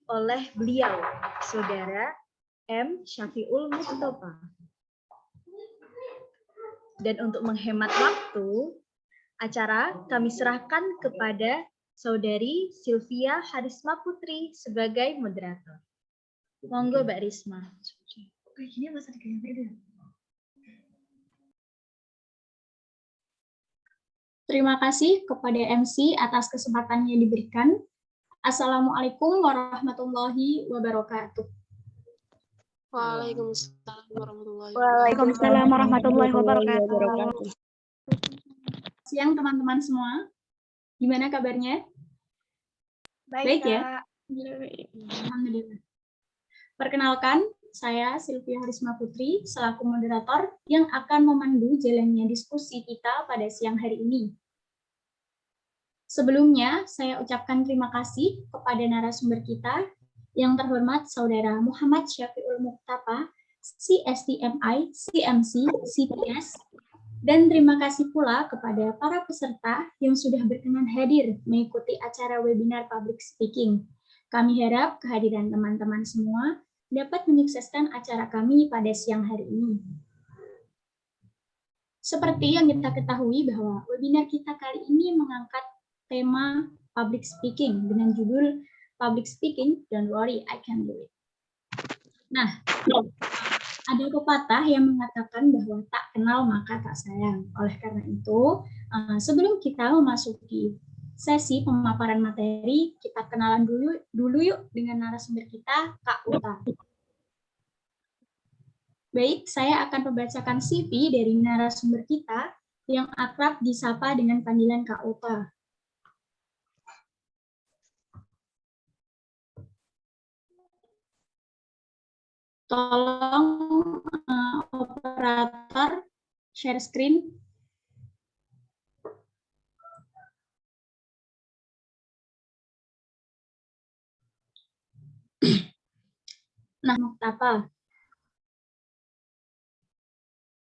oleh beliau, Saudara M. Syafiul Mustofa. Dan untuk menghemat waktu, acara kami serahkan kepada Saudari Sylvia Harisma Putri sebagai moderator. Monggo Mbak Risma. Terima kasih kepada MC atas kesempatannya diberikan. Assalamualaikum warahmatullahi wabarakatuh. Waalaikumsalam warahmatullahi Waalaikumsalam warahmatullahi wabarakatuh. Siang teman-teman semua. Gimana kabarnya? Baik ya? Alhamdulillah. Perkenalkan, saya Sylvia Harisma Putri selaku moderator yang akan memandu jalannya diskusi kita pada siang hari ini. Sebelumnya, saya ucapkan terima kasih kepada narasumber kita yang terhormat Saudara Muhammad Syafiul Mustafa, CSTMI, CMC, CTS, dan terima kasih pula kepada para peserta yang sudah berkenan hadir mengikuti acara webinar public speaking. Kami harap kehadiran teman-teman semua dapat menyukseskan acara kami pada siang hari ini. Seperti yang kita ketahui bahwa webinar kita kali ini mengangkat tema public speaking dengan judul Public Speaking, Don't Worry, I Can Do It. Nah, ada pepatah yang mengatakan bahwa tak kenal maka tak sayang. Oleh karena itu, sebelum kita memasuki sesi pemaparan materi, kita kenalan dulu yuk dengan narasumber kita, Kak Uta. Baik, saya akan membacakan CV dari narasumber kita yang akrab disapa dengan panggilan Kak Uta. Tolong operator share screen. Nah, apa?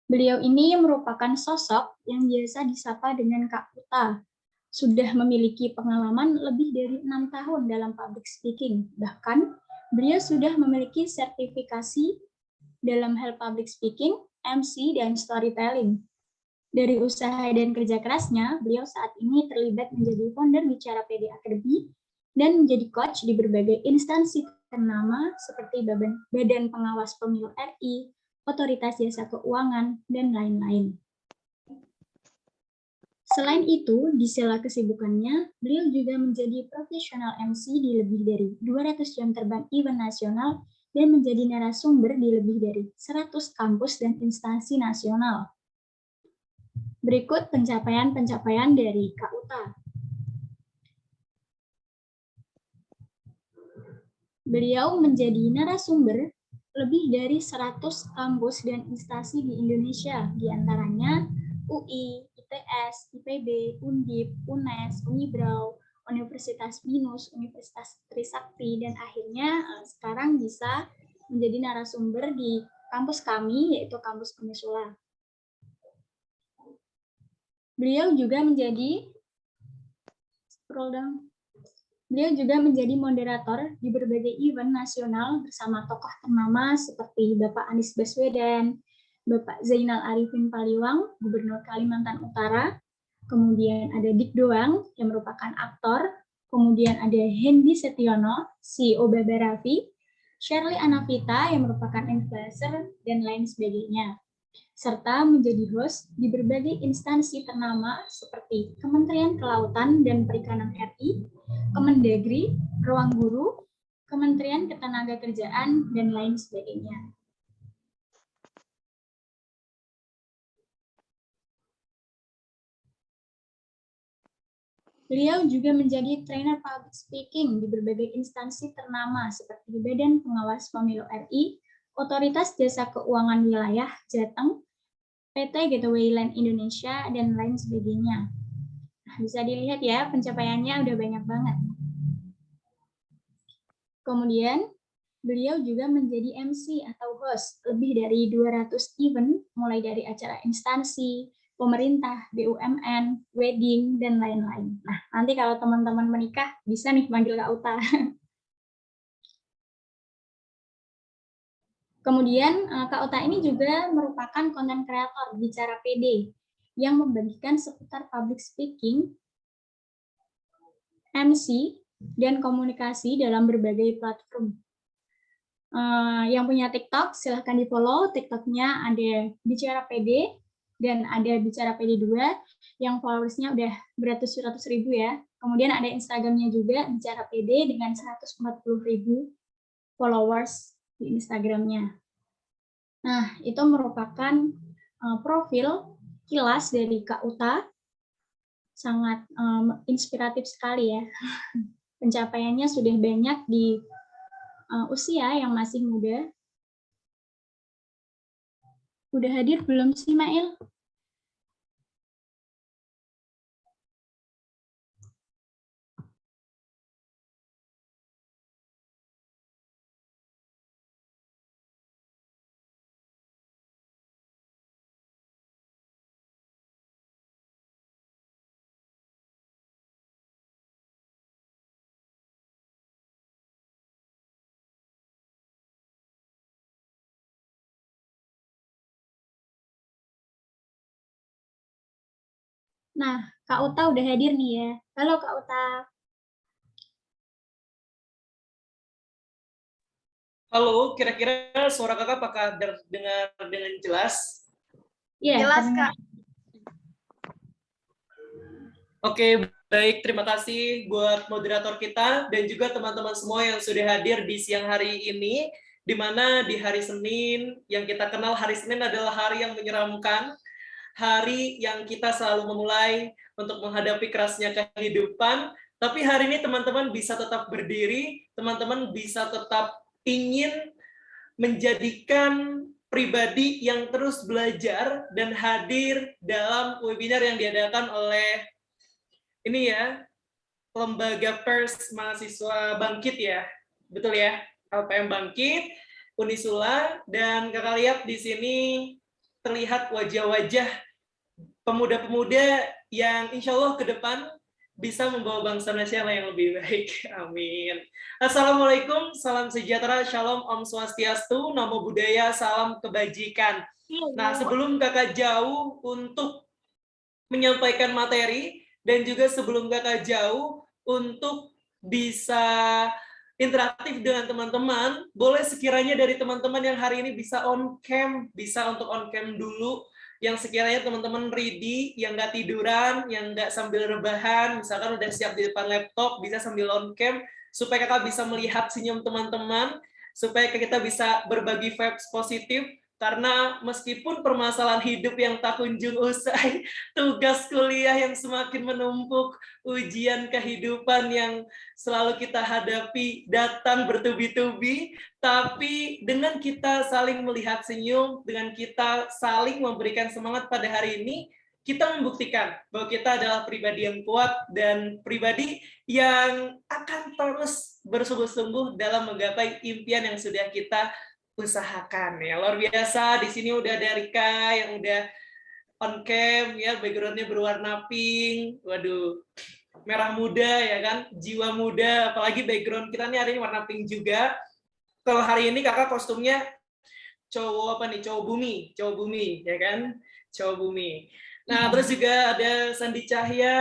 Beliau ini merupakan sosok yang biasa disapa dengan Kak Uta. Sudah memiliki pengalaman lebih dari 6 tahun dalam public speaking. Bahkan, beliau sudah memiliki sertifikasi dalam hal public speaking, MC, dan storytelling. Dari usaha dan kerja kerasnya, beliau saat ini terlibat menjadi founder Bicara PD Academy dan menjadi coach di berbagai instansi ternama seperti Badan Pengawas Pemilu RI, Otoritas Jasa Keuangan, dan lain-lain. Selain itu, di sela kesibukannya, beliau juga menjadi profesional MC di lebih dari 200 jam terbang event nasional dan menjadi narasumber di lebih dari 100 kampus dan instansi nasional. Berikut pencapaian-pencapaian dari Kak Uta. Beliau menjadi narasumber lebih dari 100 kampus dan instansi di Indonesia, di antaranya UI, ITS, IPB, Undip, UNES, Unibrau, Universitas Binus, Universitas Trisakti, dan akhirnya sekarang bisa menjadi narasumber di kampus kami, yaitu kampus Unisula. Beliau juga menjadi moderator di berbagai event nasional bersama tokoh ternama seperti Bapak Anies Baswedan, Bapak Zainal Arifin Paliwang, Gubernur Kalimantan Utara, kemudian ada Dik Doang yang merupakan aktor, kemudian ada Hendy Setiono, CEO Baba Raffi, Shirley Anavita yang merupakan influencer, dan lain sebagainya. Serta menjadi host di berbagai instansi ternama seperti Kementerian Kelautan dan Perikanan RI, Kemendagri, Ruang Guru, Kementerian Ketenagakerjaan, dan lain sebagainya. Beliau juga menjadi trainer public speaking di berbagai instansi ternama seperti Badan Pengawas Pemilu RI, Otoritas Jasa Keuangan Wilayah Jateng, PT Gateway Land Indonesia, dan lain sebagainya. Nah, bisa dilihat ya, pencapaiannya udah banyak banget. Kemudian, beliau juga menjadi MC atau host lebih dari 200 event, mulai dari acara instansi, pemerintah, BUMN, wedding, dan lain-lain. Nah, nanti kalau teman-teman menikah, bisa nih panggil Kak Uta. Kemudian Kak Uta ini juga merupakan konten kreator Bicara PD yang membagikan seputar public speaking, MC, dan komunikasi dalam berbagai platform. Yang punya TikTok, silahkan di-follow. TikToknya ada Bicara PD dan ada Bicara PD 2 yang followersnya udah beratus-ratus ribu ya. Kemudian ada Instagramnya juga, Bicara PD dengan 140.000 followers di Instagramnya. Nah, itu merupakan profil kilas dari Kak Uta. Sangat inspiratif sekali ya. Pencapaiannya sudah banyak di usia yang masih muda. Udah hadir belum sih, Mail? Nah, Kak Uta udah hadir nih ya. Halo Kak Uta. Halo, kira-kira suara kakak apakah dengar dengan jelas? Iya, Jelas, terdengar. Kak. Oke, baik. Terima kasih buat moderator kita dan juga teman-teman semua yang sudah hadir di siang hari ini, di mana di hari Senin, yang kita kenal hari Senin adalah hari yang menyeramkan, hari yang kita selalu memulai untuk menghadapi kerasnya kehidupan, tapi hari ini teman-teman bisa tetap berdiri, teman-teman bisa tetap ingin menjadikan pribadi yang terus belajar dan hadir dalam webinar yang diadakan oleh ini ya, Lembaga Pers Mahasiswa Bangkit ya, betul ya, LPM Bangkit, Unisula, dan kakak lihat di sini terlihat wajah-wajah pemuda-pemuda yang insya Allah ke depan bisa membawa bangsa nasional yang lebih baik. Amin. Assalamualaikum, salam sejahtera, shalom, om swastiastu, namo buddhaya, salam kebajikan. Nah, sebelum kakak jauh untuk menyampaikan materi, dan juga sebelum kakak jauh untuk bisa interaktif dengan teman-teman, boleh sekiranya dari teman-teman yang hari ini bisa on cam, bisa untuk on cam dulu, yang sekiranya teman-teman ready, yang nggak tiduran, yang nggak sambil rebahan, misalkan udah siap di depan laptop, bisa sambil on cam, supaya kakak bisa melihat senyum teman-teman, supaya kita bisa berbagi vibes positif, karena meskipun permasalahan hidup yang tak kunjung usai, tugas kuliah yang semakin menumpuk, ujian kehidupan yang selalu kita hadapi datang bertubi-tubi, tapi dengan kita saling melihat senyum, dengan kita saling memberikan semangat pada hari ini, kita membuktikan bahwa kita adalah pribadi yang kuat dan pribadi yang akan terus bersungguh-sungguh dalam menggapai impian yang sudah kita usahakan ya. Luar biasa, di sini udah ada Rika yang udah on cam ya, backgroundnya berwarna pink. Waduh, merah muda ya kan, jiwa muda, apalagi background kita nih hari ini warna pink juga. Kalau hari ini kakak kostumnya cowok apa nih, cowok bumi ya kan, cowok bumi. Nah, terus juga ada Sandi Cahya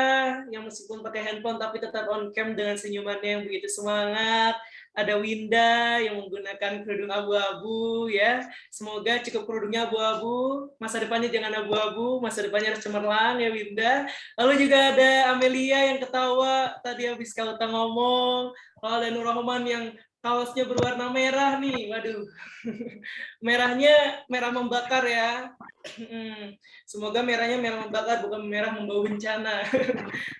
yang meskipun pakai handphone tapi tetap on cam dengan senyumannya yang begitu semangat. Ada Winda yang menggunakan kerudung abu-abu ya. Semoga cukup kerudungnya abu-abu, masa depannya jangan abu-abu, masa depannya harus cemerlang ya Winda. Lalu juga ada Amelia yang ketawa tadi habis Kak Uta ngomong. Lalu ada Nur Rahman yang kaosnya berwarna merah nih, waduh. Merahnya merah membakar ya. Semoga merahnya merah membakar, bukan merah membawa bencana.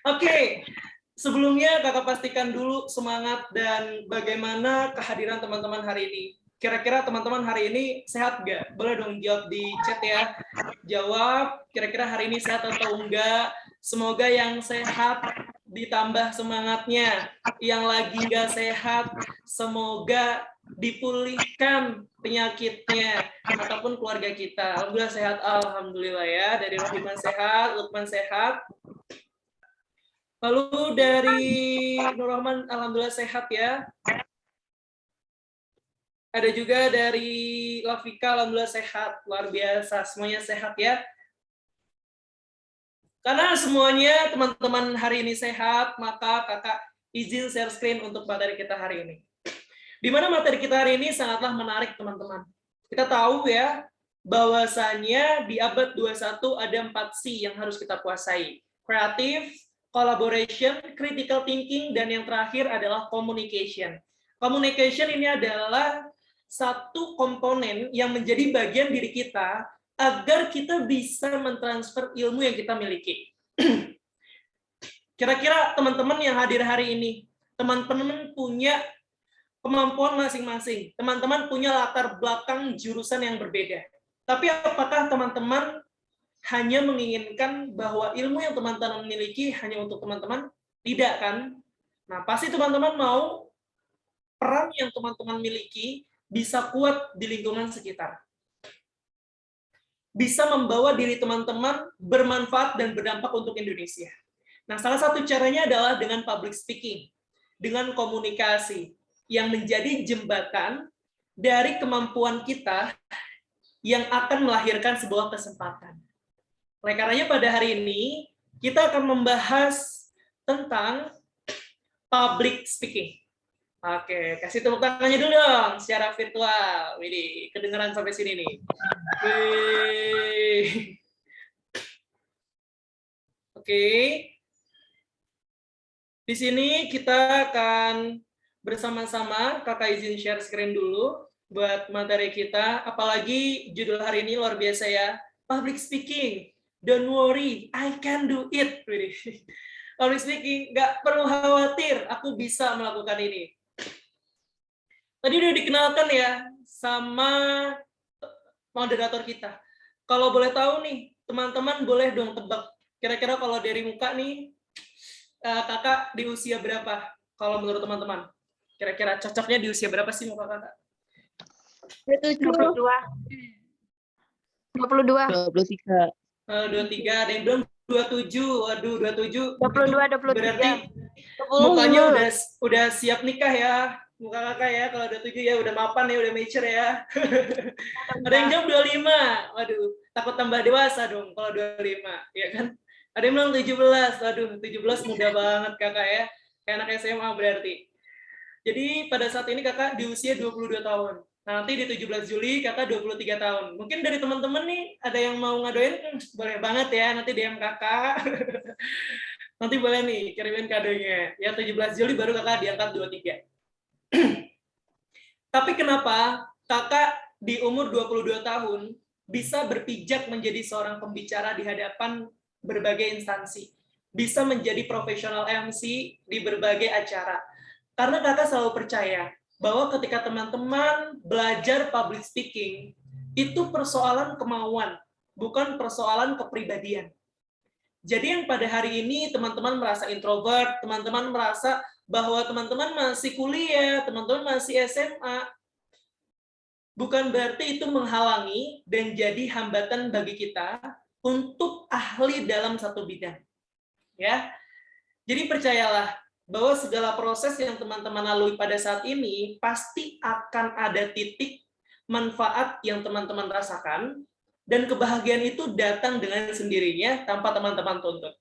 Oke. Sebelumnya kakak pastikan dulu semangat dan bagaimana kehadiran teman-teman hari ini. Kira-kira teman-teman hari ini sehat nggak? Boleh dong jawab di chat ya. Jawab, kira-kira hari ini sehat atau enggak. Semoga yang sehat ditambah semangatnya. Yang lagi nggak sehat, semoga dipulihkan penyakitnya ataupun keluarga kita. Alhamdulillah sehat, alhamdulillah ya. Dari Rohiman sehat, Lukman sehat. Lalu dari Nur Rahman, alhamdulillah sehat ya. Ada juga dari Lafika, alhamdulillah sehat, luar biasa, semuanya sehat ya. Karena semuanya teman-teman hari ini sehat, maka kakak izin share screen untuk materi kita hari ini. Di mana materi kita hari ini sangatlah menarik teman-teman. Kita tahu ya, bahwasanya di abad 21 ada 4 C yang harus kita kuasai. Creative, collaboration, critical thinking, dan yang terakhir adalah communication. Communication ini adalah satu komponen yang menjadi bagian diri kita agar kita bisa mentransfer ilmu yang kita miliki. Kira-kira teman-teman yang hadir hari ini, teman-teman punya kemampuan masing-masing. Teman-teman punya latar belakang jurusan yang berbeda. Tapi apakah teman-teman hanya menginginkan bahwa ilmu yang teman-teman miliki hanya untuk teman-teman? Tidak kan? Nah, pasti teman-teman mau peran yang teman-teman miliki bisa kuat di lingkungan sekitar. Bisa membawa diri teman-teman bermanfaat dan berdampak untuk Indonesia. Nah, salah satu caranya adalah dengan public speaking, dengan komunikasi, yang menjadi jembatan dari kemampuan kita yang akan melahirkan sebuah kesempatan. Oleh karenanya pada hari ini, kita akan membahas tentang public speaking. Oke, kasih tepuk tangannya dulu dong secara virtual. Widih, kedengeran sampai sini nih. Oke. Di sini kita akan bersama-sama, kakak izin share screen dulu buat materi kita. Apalagi judul hari ini luar biasa ya. Public speaking. Don't worry, I can do it. Widih. Public speaking, nggak perlu khawatir, aku bisa melakukan ini. Tadi udah dikenalkan ya sama moderator kita. Kalau boleh tahu nih, teman-teman boleh dong tebak. Kira-kira kalau dari muka nih, kakak di usia berapa? Kalau menurut teman-teman, kira-kira cocoknya di usia berapa sih muka kakak? 22. 23. 23, ada yang bilang 27. Waduh, 27. 22, 23. Berarti mukanya udah siap nikah ya. Muka kakak ya, kalau 27 ya udah mapan ya, udah mature ya. Ada yang jawab 25. Waduh, takut tambah dewasa dong kalau 25, ya kan? Ada yang bilang 17. Waduh, 17 muda banget kakak ya. Kayak anak SMA berarti. Jadi pada saat ini kakak di usia 22 tahun. Nanti di 17 Juli kakak 23 tahun. Mungkin dari teman-teman nih ada yang mau ngadoin, boleh banget ya, nanti DM kakak. Nanti boleh nih kirimin kadonya. Ya 17 Juli baru kakak diangkat 23. Tapi kenapa kakak di umur 22 tahun bisa berpijak menjadi seorang pembicara di hadapan berbagai instansi, bisa menjadi profesional MC di berbagai acara? Karena kakak selalu percaya bahwa ketika teman-teman belajar public speaking, itu persoalan kemauan, bukan persoalan kepribadian. Jadi yang pada hari ini teman-teman merasa introvert, teman-teman merasa bahwa teman-teman masih kuliah, teman-teman masih SMA, bukan berarti itu menghalangi dan jadi hambatan bagi kita untuk ahli dalam satu bidang. Ya. Jadi percayalah bahwa segala proses yang teman-teman lalui pada saat ini pasti akan ada titik manfaat yang teman-teman rasakan, dan kebahagiaan itu datang dengan sendirinya tanpa teman-teman tuntut.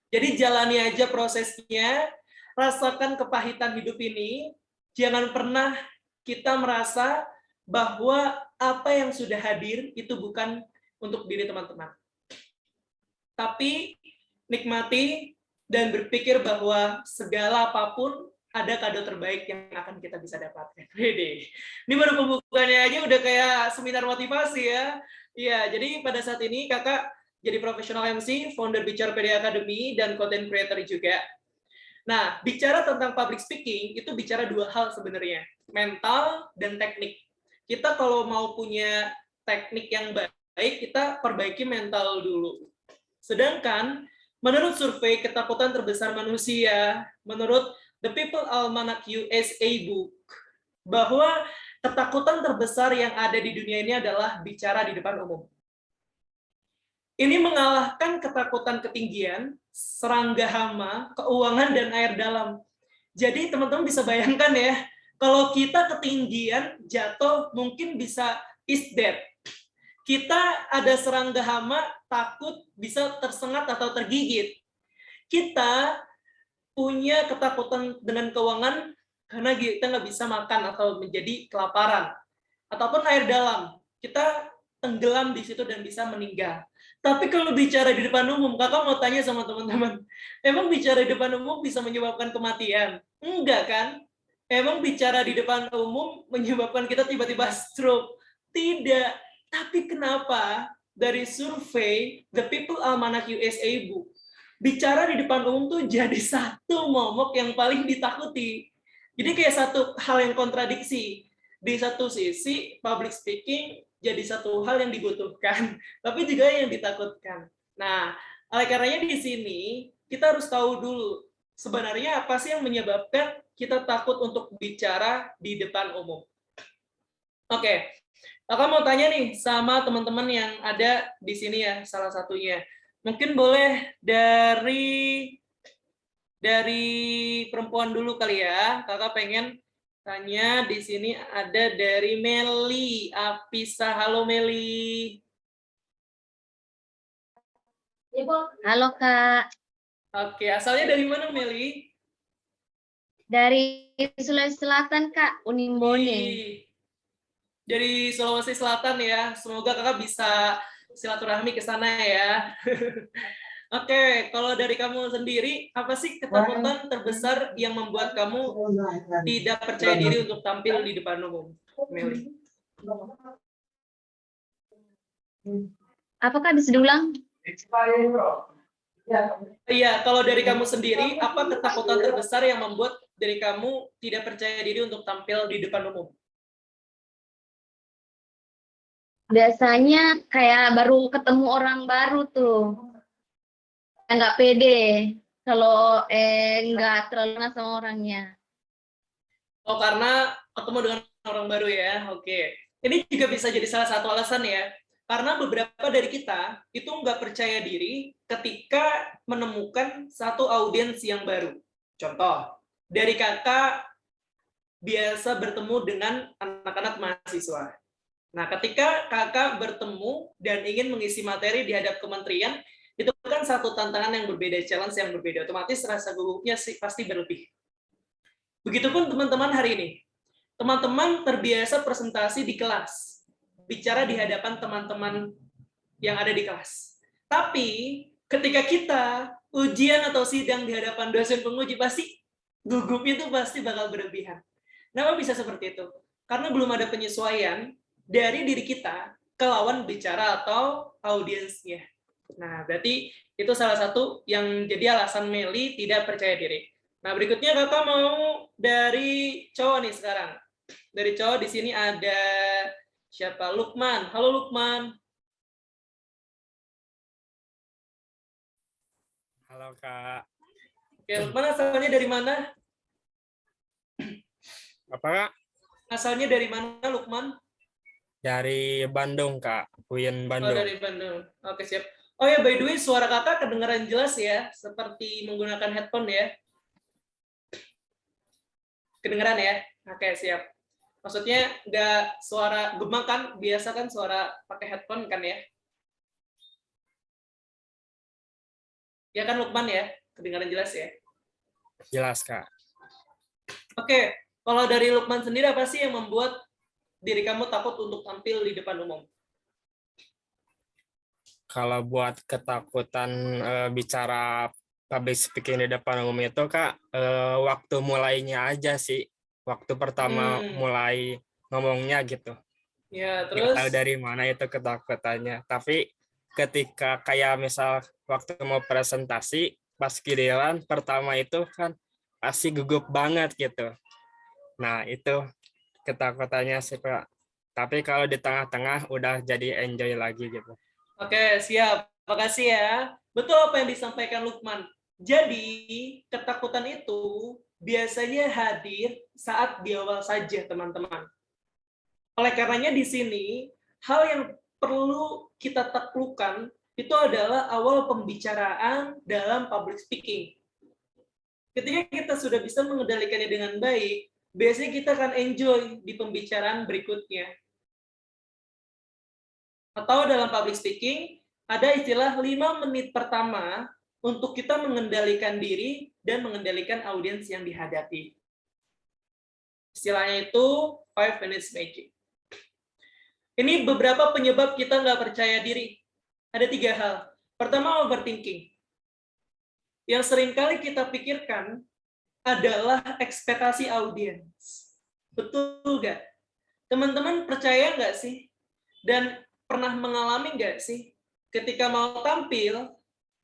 Jadi jalani aja prosesnya, rasakan kepahitan hidup ini, jangan pernah kita merasa bahwa apa yang sudah hadir itu bukan untuk diri teman-teman. Tapi nikmati dan berpikir bahwa segala apapun ada kado terbaik yang akan kita bisa dapatkan. Ini baru pembukaannya aja udah kayak seminar motivasi ya. Iya, jadi pada saat ini kakak jadi profesional MC, founder Bicara Academy, dan content creator juga. Nah, bicara tentang public speaking, itu bicara dua hal sebenarnya, mental dan teknik. Kita kalau mau punya teknik yang baik, kita perbaiki mental dulu. Sedangkan, menurut survei ketakutan terbesar manusia, menurut The People Almanac USA Book, bahwa ketakutan terbesar yang ada di dunia ini adalah bicara di depan umum. Ini mengalahkan ketakutan ketinggian, serangga hama, keuangan, dan air dalam. Jadi teman-teman bisa bayangkan ya, Kalau kita ketinggian, jatuh, mungkin bisa is dead. Kita ada serangga hama, takut bisa tersengat atau tergigit. Kita punya ketakutan dengan keuangan karena kita nggak bisa makan atau menjadi kelaparan. Ataupun air dalam, kita tenggelam di situ dan bisa meninggal. Tapi kalau bicara di depan umum, kakak mau tanya sama teman-teman, emang bicara di depan umum bisa menyebabkan kematian? Enggak kan? Emang bicara di depan umum menyebabkan kita tiba-tiba stroke? Tidak. Tapi kenapa dari survei The People Almanac USA Book, bicara di depan umum tuh jadi satu momok yang paling ditakuti. Jadi kayak satu hal yang kontradiksi. Di satu sisi, public speaking jadi satu hal yang dibutuhkan, tapi juga yang ditakutkan. Nah, oleh karenanya di sini, kita harus tahu dulu, sebenarnya apa sih yang menyebabkan kita takut untuk bicara di depan umum. Oke, kakak mau tanya nih sama teman-teman yang ada di sini ya, salah satunya. Mungkin boleh dari perempuan dulu kali ya. Kakak pengen tanya di sini ada dari Meli Apisa. Halo Meli. Halo Kak, Oke, asalnya dari mana Meli? dari Sulawesi Selatan Kak, Unimbone. Wih, dari Sulawesi Selatan ya. Semoga kakak bisa silaturahmi ke sana ya. Oke, kalau dari kamu sendiri, apa sih ketakutan terbesar yang membuat kamu tidak percaya diri untuk tampil di depan umum, Meli? Apakah bisa diulang? Iya, kalau dari kamu sendiri, apa ketakutan terbesar yang membuat dari kamu tidak percaya diri untuk tampil di depan umum? Biasanya kayak baru ketemu orang baru tuh, nggak pede kalau nggak terlalu kenal sama orangnya. Oh, karena ketemu dengan orang baru ya, oke. Ini juga bisa jadi salah satu alasan ya, karena beberapa dari kita itu nggak percaya diri ketika menemukan satu audiens yang baru. Contoh, dari kakak biasa bertemu dengan anak-anak mahasiswa. Nah, ketika kakak bertemu dan ingin mengisi materi di hadap kementerian, itu kan satu tantangan yang berbeda, challenge yang berbeda. Otomatis rasa gugupnya sih pasti berlebih. Begitupun teman-teman hari ini. Teman-teman terbiasa presentasi di kelas, bicara di hadapan teman-teman yang ada di kelas. Tapi ketika kita ujian atau sidang di hadapan dosen penguji, pasti gugupnya itu pasti bakal berlebihan. Kenapa bisa seperti itu? Karena belum ada penyesuaian dari diri kita ke lawan bicara atau audiensnya. Nah, berarti itu salah satu yang jadi alasan Meli tidak percaya diri. Nah, berikutnya kakak mau dari cowok nih sekarang. Dari cowok di sini ada siapa? Lukman. Halo Lukman. Halo Kak. Oke, Lukman asalnya dari mana? Apa Kak? Asalnya dari mana Lukman? Dari Bandung Kak, UIN Oh, Bandung. dari Bandung. Oke, siap. Oh ya, by the way, suara kakak kedengaran jelas ya, seperti menggunakan headphone ya. Kedengeran ya? Oke, siap. Maksudnya nggak suara gemang kan? Biasa kan suara pakai headphone kan ya? Ya kan Lukman ya? Kedengaran jelas ya? Jelas Kak. Oke, kalau dari Lukman sendiri apa sih yang membuat diri kamu takut untuk tampil di depan umum? Kalau buat ketakutan bicara public speaking di depan umum itu Kak, waktu mulainya aja sih. Waktu pertama mulai ngomongnya gitu. Ya, Nggak terus? tahu dari mana itu ketakutannya. Tapi ketika kayak misal waktu mau presentasi, pas giliran pertama itu kan pasti gugup banget gitu. Nah, itu ketakutannya sih Kak. Tapi kalau di tengah-tengah udah jadi enjoy lagi gitu. Oke, siap. Makasih ya. Betul apa yang disampaikan Lukman. Jadi, ketakutan itu biasanya hadir saat di awal saja, teman-teman. Oleh karenanya di sini, hal yang perlu kita taklukkan itu adalah awal pembicaraan dalam public speaking. Ketika kita sudah bisa mengendalikannya dengan baik, biasanya kita akan enjoy di pembicaraan berikutnya. Atau dalam public speaking, ada istilah 5 menit pertama untuk kita mengendalikan diri dan mengendalikan audiens yang dihadapi. Istilahnya itu 5 minutes magic. Ini beberapa penyebab kita nggak percaya diri. Ada 3 hal. Pertama, overthinking. Yang seringkali kita pikirkan adalah ekspektasi audiens. Betul nggak? Teman-teman percaya nggak sih? Dan pernah mengalami nggak sih? Ketika mau tampil,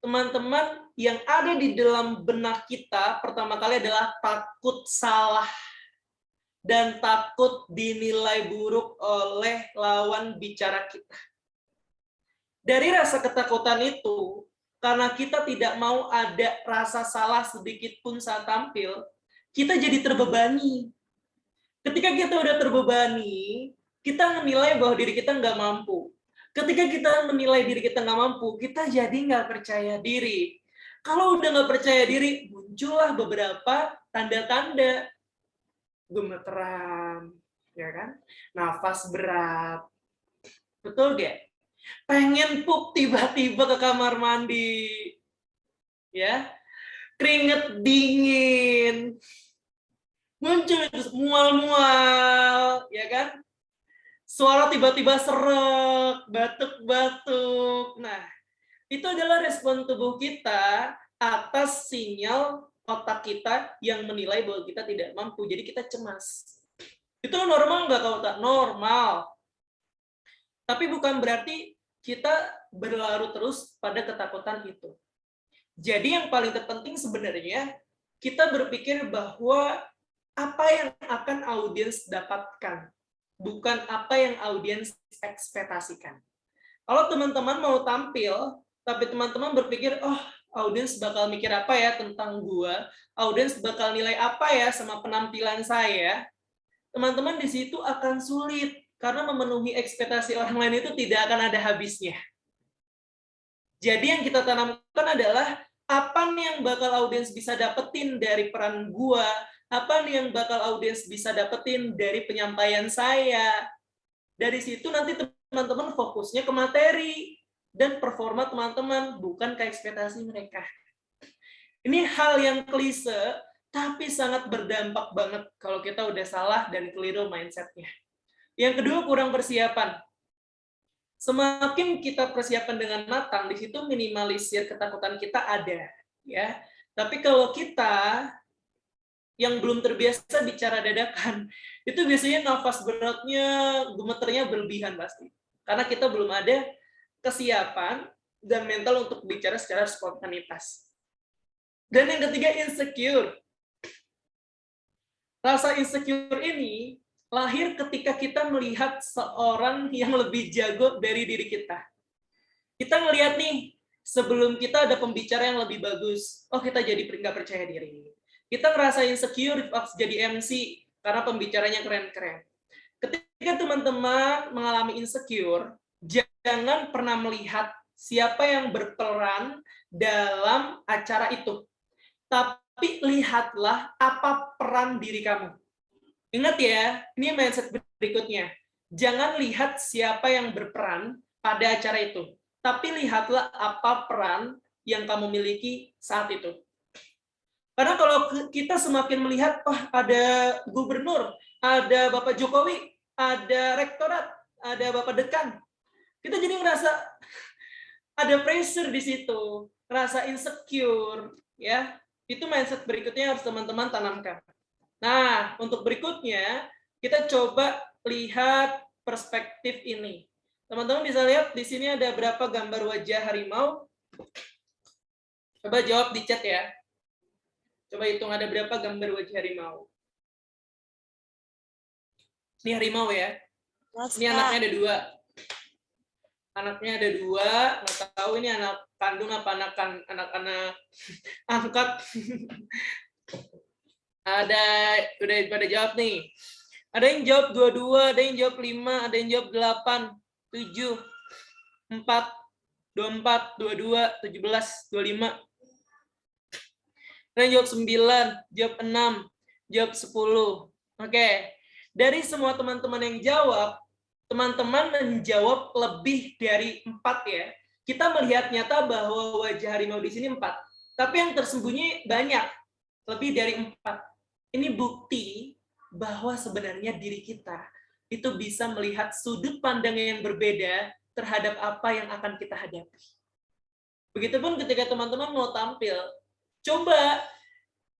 teman-teman yang ada di dalam benak kita pertama kali adalah takut salah dan takut dinilai buruk oleh lawan bicara kita. Dari rasa ketakutan itu, karena kita tidak mau ada rasa salah sedikit pun saat tampil, kita jadi terbebani. Ketika kita udah terbebani, kita menilai bahwa diri kita nggak mampu. Ketika kita menilai diri kita nggak mampu, kita jadi nggak percaya diri. Kalau udah nggak percaya diri, muncullah beberapa tanda-tanda. Gemeteran, ya kan? Nafas berat. Betul gak? Pengen pup tiba-tiba ke kamar mandi. Ya. Keringet dingin. Muncul mual-mual, ya kan? Suara tiba-tiba serak, batuk-batuk. Nah, itu adalah respon tubuh kita atas sinyal otak kita yang menilai bahwa kita tidak mampu. Jadi kita cemas. Itu normal nggak kalau tak? Normal. Tapi bukan berarti kita berlarut terus pada ketakutan itu. Jadi yang paling terpenting sebenarnya kita berpikir bahwa apa yang akan audiens dapatkan, bukan apa yang audiens ekspektasikan. Kalau teman-teman mau tampil, tapi teman-teman berpikir, oh audiens bakal mikir apa ya tentang gua, audiens bakal nilai apa ya sama penampilan saya, teman-teman di situ akan sulit. Karena memenuhi ekspektasi orang lain itu tidak akan ada habisnya. Jadi yang kita tanamkan adalah apa nih yang bakal audiens bisa dapetin dari peran gua, apa nih yang bakal audiens bisa dapetin dari penyampaian saya. Dari situ nanti teman-teman fokusnya ke materi dan performa teman-teman, bukan ke ekspektasi mereka. Ini hal yang klise, tapi sangat berdampak banget kalau kita udah salah dan keliru mindset-nya. Yang kedua, kurang persiapan. Semakin kita persiapan dengan matang, di situ minimalisir ketakutan kita ada, ya. Tapi kalau kita yang belum terbiasa bicara dadakan, itu biasanya nafas beratnya, gemeternya berlebihan pasti. Karena kita belum ada kesiapan dan mental untuk bicara secara spontanitas. Dan yang ketiga, insecure. Rasa insecure ini lahir ketika kita melihat seorang yang lebih jago dari diri kita. Kita ngelihat nih, sebelum kita ada pembicara yang lebih bagus, oh kita jadi nggak percaya diri. Kita ngerasa insecure pas jadi MC, karena pembicaranya keren-keren. Ketika teman-teman mengalami insecure, jangan pernah melihat siapa yang berperan dalam acara itu. Tapi lihatlah apa peran diri kamu. Ingat ya, ini mindset berikutnya. Jangan lihat siapa yang berperan pada acara itu, tapi lihatlah apa peran yang kamu miliki saat itu. Karena kalau kita semakin melihat, oh ada gubernur, ada Bapak Jokowi, ada rektorat, ada Bapak Dekan, kita jadi ngerasa ada pressure di situ, rasa insecure, ya. Itu mindset berikutnya harus teman-teman tanamkan. Nah, untuk berikutnya, kita coba lihat perspektif ini. Teman-teman bisa lihat di sini ada berapa gambar wajah harimau? Coba jawab di chat ya. Coba hitung ada berapa gambar wajah harimau. Ini harimau ya. Ini anaknya ada 2. Anaknya ada 2. Nggak tahu ini anak kandung apa anak-anak angkat. Ada, udah pada jawab nih. Ada yang jawab 22, ada yang jawab 5, ada yang jawab 8, 7, 4, 24, 22, 17, 25. Ada yang jawab 9, jawab 6, jawab 10. Oke, dari semua teman-teman yang jawab, teman-teman menjawab lebih dari 4 ya. Kita melihat nyata bahwa wajah harimau di sini 4, tapi yang tersembunyi banyak, lebih dari 4. Ini bukti bahwa sebenarnya diri kita itu bisa melihat sudut pandang yang berbeda terhadap apa yang akan kita hadapi. Begitupun ketika teman-teman mau tampil, coba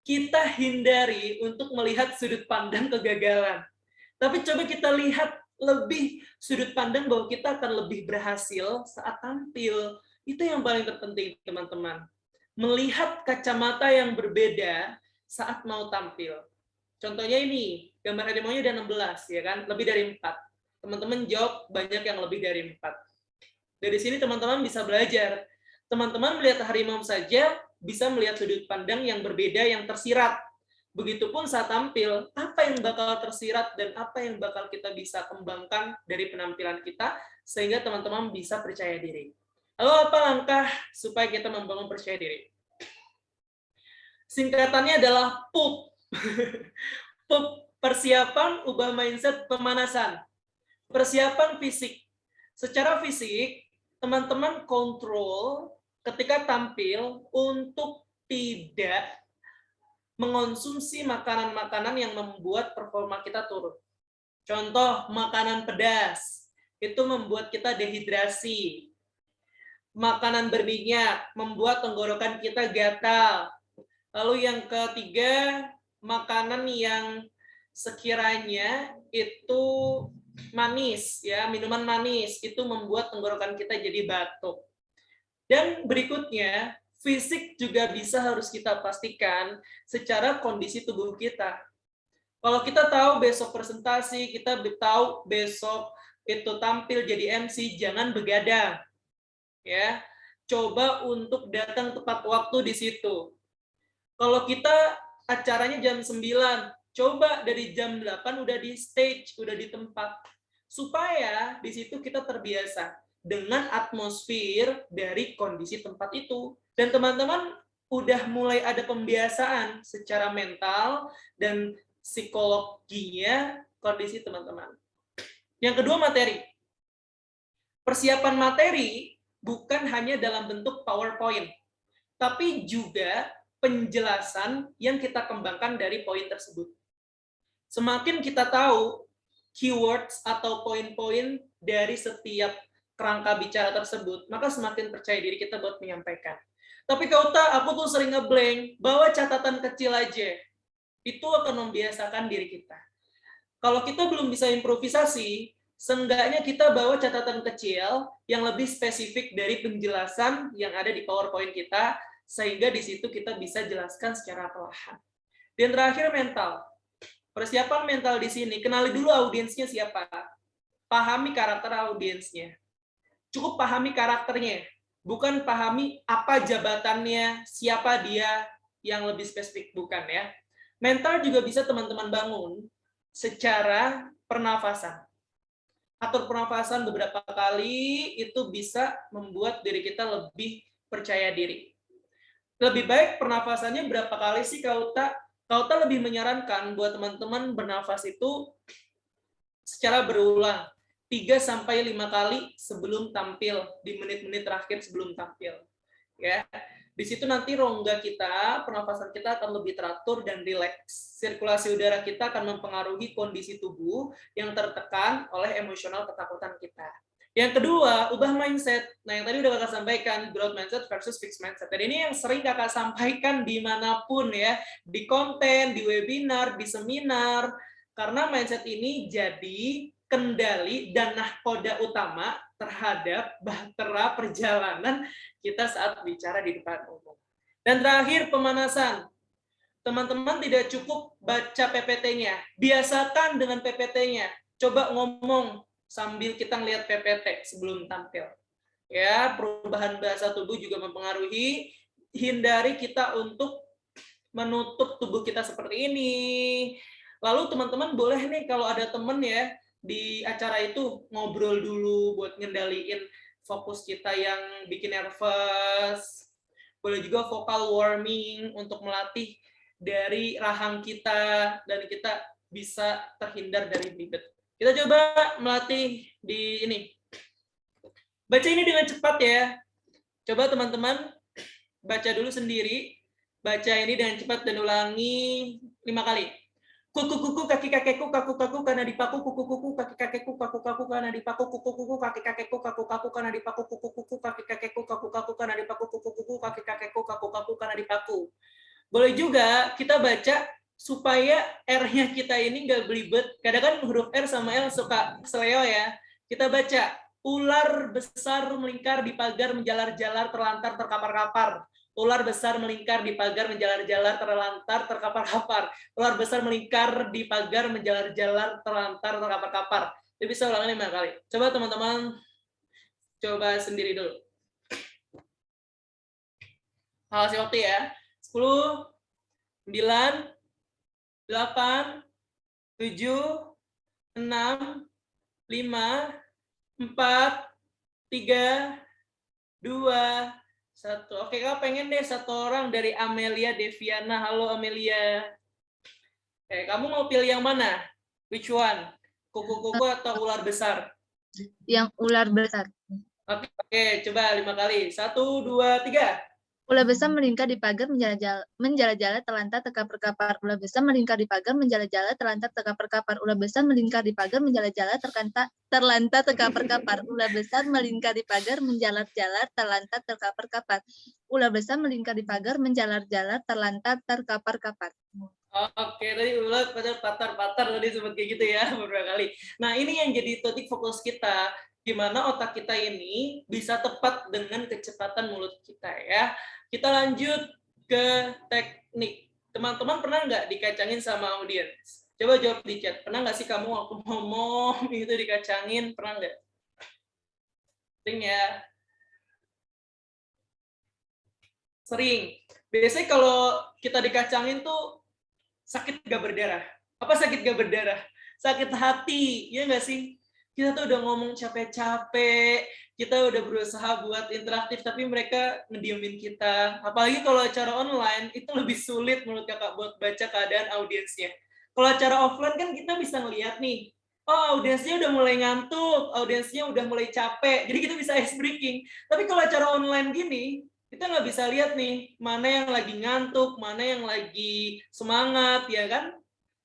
kita hindari untuk melihat sudut pandang kegagalan. Tapi coba kita lihat lebih sudut pandang bahwa kita akan lebih berhasil saat tampil. Itu yang paling terpenting, teman-teman. Melihat kacamata yang berbeda saat mau tampil. Contohnya ini, gambar harimaunya ada 16, ya kan? Lebih dari 4. Teman-teman jawab banyak yang lebih dari 4. Dari sini teman-teman bisa belajar. Teman-teman melihat harimau saja bisa melihat sudut pandang yang berbeda yang tersirat. Begitupun saat tampil, apa yang bakal tersirat dan apa yang bakal kita bisa kembangkan dari penampilan kita sehingga teman-teman bisa percaya diri. Lalu apa langkah supaya kita membangun percaya diri? Singkatannya adalah PUP. PUP, persiapan, ubah mindset, pemanasan. Persiapan fisik. Secara fisik, teman-teman kontrol ketika tampil untuk tidak mengonsumsi makanan-makanan yang membuat performa kita turun. Contoh, makanan pedas, itu membuat kita dehidrasi. Makanan berminyak, membuat tenggorokan kita gatal. Lalu yang ketiga, makanan yang sekiranya itu manis, ya, minuman manis, itu membuat tenggorokan kita jadi batuk. Dan berikutnya, fisik juga bisa harus kita pastikan secara kondisi tubuh kita. Kalau kita tahu besok presentasi, kita tahu besok itu tampil jadi MC, jangan begadang. Ya, coba untuk datang tepat waktu di situ. Kalau kita acaranya jam 9, coba dari jam 8 udah di stage, udah di tempat. Supaya di situ kita terbiasa dengan atmosfer dari kondisi tempat itu. Dan teman-teman udah mulai ada pembiasaan secara mental dan psikologinya kondisi teman-teman. Yang kedua, materi. Persiapan materi bukan hanya dalam bentuk PowerPoint, tapi juga penjelasan yang kita kembangkan dari poin tersebut. Semakin kita tahu keywords atau poin-poin dari setiap kerangka bicara tersebut, maka semakin percaya diri kita buat menyampaikan. Tapi Kauta, aku tuh sering ngeblank, bawa catatan kecil aja. Itu akan membiasakan diri kita. Kalau kita belum bisa improvisasi, seenggaknya kita bawa catatan kecil yang lebih spesifik dari penjelasan yang ada di PowerPoint kita, sehingga di situ kita bisa jelaskan secara perlahan. Dan terakhir, mental. Persiapan mental di sini, kenali dulu audiensnya siapa. Pahami karakter audiensnya. Cukup pahami karakternya, bukan pahami apa jabatannya, siapa dia yang lebih spesifik, bukan ya. Mental juga bisa teman-teman bangun secara pernafasan. Atur pernafasan beberapa kali itu bisa membuat diri kita lebih percaya diri. Lebih baik pernafasannya berapa kali sih, Kauta? Kauta lebih menyarankan buat teman-teman bernafas itu secara berulang. 3-5 kali sebelum tampil, di menit-menit terakhir sebelum tampil. Ya, di situ nanti rongga kita, pernafasan kita akan lebih teratur dan rileks. Sirkulasi udara kita akan mempengaruhi kondisi tubuh yang tertekan oleh emosional ketakutan kita. Yang kedua, ubah mindset. Nah, yang tadi udah kakak sampaikan, growth mindset versus fixed mindset. Dan ini yang sering kakak sampaikan dimanapun ya, di konten, di webinar, di seminar, karena mindset ini jadi kendali dan nahkoda utama terhadap bahtera perjalanan kita saat bicara di depan umum. Dan terakhir, pemanasan. Teman-teman tidak cukup baca PPT-nya. Biasakan dengan PPT-nya. Coba ngomong sambil kita ngelihat PPT sebelum tampil. Ya, perubahan bahasa tubuh juga mempengaruhi. Hindari kita untuk menutup tubuh kita seperti ini. Lalu teman-teman boleh nih kalau ada teman ya, di acara itu ngobrol dulu buat ngendaliin fokus kita yang bikin nervous. Boleh juga vocal warming untuk melatih dari rahang kita dan kita bisa terhindar dari belibet. Kita coba melatih di ini. Baca ini dengan cepat ya. Coba teman-teman baca dulu sendiri. Baca ini dengan cepat dan ulangi 5 kali. Kuku-kuku kaki kakekku kaku-kaku karena dipaku kuku-kuku kaki kakekku kaku-kaku karena dipaku kuku-kuku kaki kakekku kaku-kaku karena dipaku kuku-kuku kaki kakekku kaku-kaku karena dipaku kuku-kuku kaki kakekku kaku-kaku karena dipaku. Boleh juga kita baca supaya R-nya kita ini nggak belibet. Kadang kan huruf R sama L suka seleo ya. Kita baca ular besar melingkar di pagar menjalar-jalar terlantar terkapar-kapar. Ular besar melingkar di pagar menjalar-jalar terlantar terkapar-kapar. Ular besar melingkar di pagar menjalar-jalar terlantar terkapar-kapar. Jadi bisa ulangi 5 kali. Coba teman-teman coba sendiri dulu. Kasih waktu ya. 10, 9, 8, 7, 6, 5, 4, 3, 2, 1. Oke, Kak pengen deh satu orang dari Amelia Deviana. Halo Amelia. Kamu mau pilih yang mana? Which one? Kuku-kuku atau ular besar? Yang ular besar. Oke, coba 5 kali. 1, 2, 3. Ular besar melingkar di pagar menjala-jala terlantar terkapar-kapar. Ular besar melingkar di pagar menjala-jala terlantar terkapar-kapar. Ular besar melingkar di pagar menjala-jala terlantar terkapar-kapar. Ular besar melingkar di pagar menjalar-jalar terlantar terkapar-kapar. Ular besar melingkar di pagar menjalar-jalar terlantar terkapar-kapar. Oke, tadi ulat patar-patar tadi sempat kayak gitu ya beberapa kali. Nah, ini yang jadi titik fokus kita, gimana otak kita ini bisa tepat dengan kecepatan mulut kita ya. Kita lanjut ke teknik. Teman-teman pernah nggak dikacangin sama audiens? Coba jawab di chat. Pernah nggak sih kamu waktu ngomong itu dikacangin? Pernah nggak? Sering ya? Sering. Biasanya kalau kita dikacangin tuh sakit gak berdarah. Apa sakit gak berdarah? Sakit hati, ya nggak sih? Kita tuh udah ngomong capek-capek, kita udah berusaha buat interaktif, tapi mereka ngediemin kita. Apalagi kalau acara online, itu lebih sulit menurut kakak buat baca keadaan audiensnya. Kalau acara offline kan kita bisa ngeliat nih, oh audiensnya udah mulai ngantuk, audiensnya udah mulai capek, jadi kita bisa ice breaking. Tapi kalau acara online gini, kita nggak bisa lihat nih, mana yang lagi ngantuk, mana yang lagi semangat, ya kan?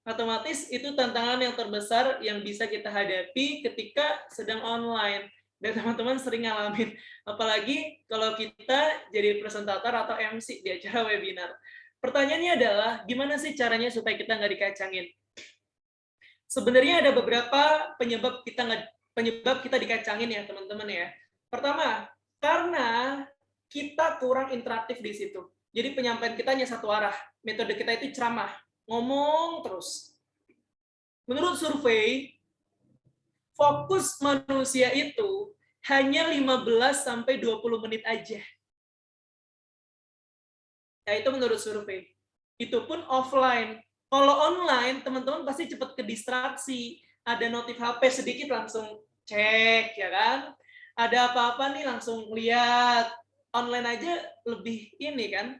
Otomatis itu tantangan yang terbesar yang bisa kita hadapi ketika sedang online. Dan teman-teman sering ngalamin. Apalagi kalau kita jadi presentator atau MC di acara webinar. Pertanyaannya adalah, gimana sih caranya supaya kita nggak dikacangin? Sebenarnya ada beberapa penyebab kita dikacangin ya, teman-teman ya. Pertama, karena kita kurang interaktif di situ. Jadi penyampaian kita hanya satu arah. Metode kita itu ceramah. Ngomong terus. Menurut survei, fokus manusia itu hanya 15-20 menit aja. Ya, itu menurut survei. Itu pun offline. Kalau online, teman-teman pasti cepat ke distraksi. Ada notif HP sedikit langsung cek, ya kan? Ada apa-apa nih langsung lihat. Online aja lebih ini kan.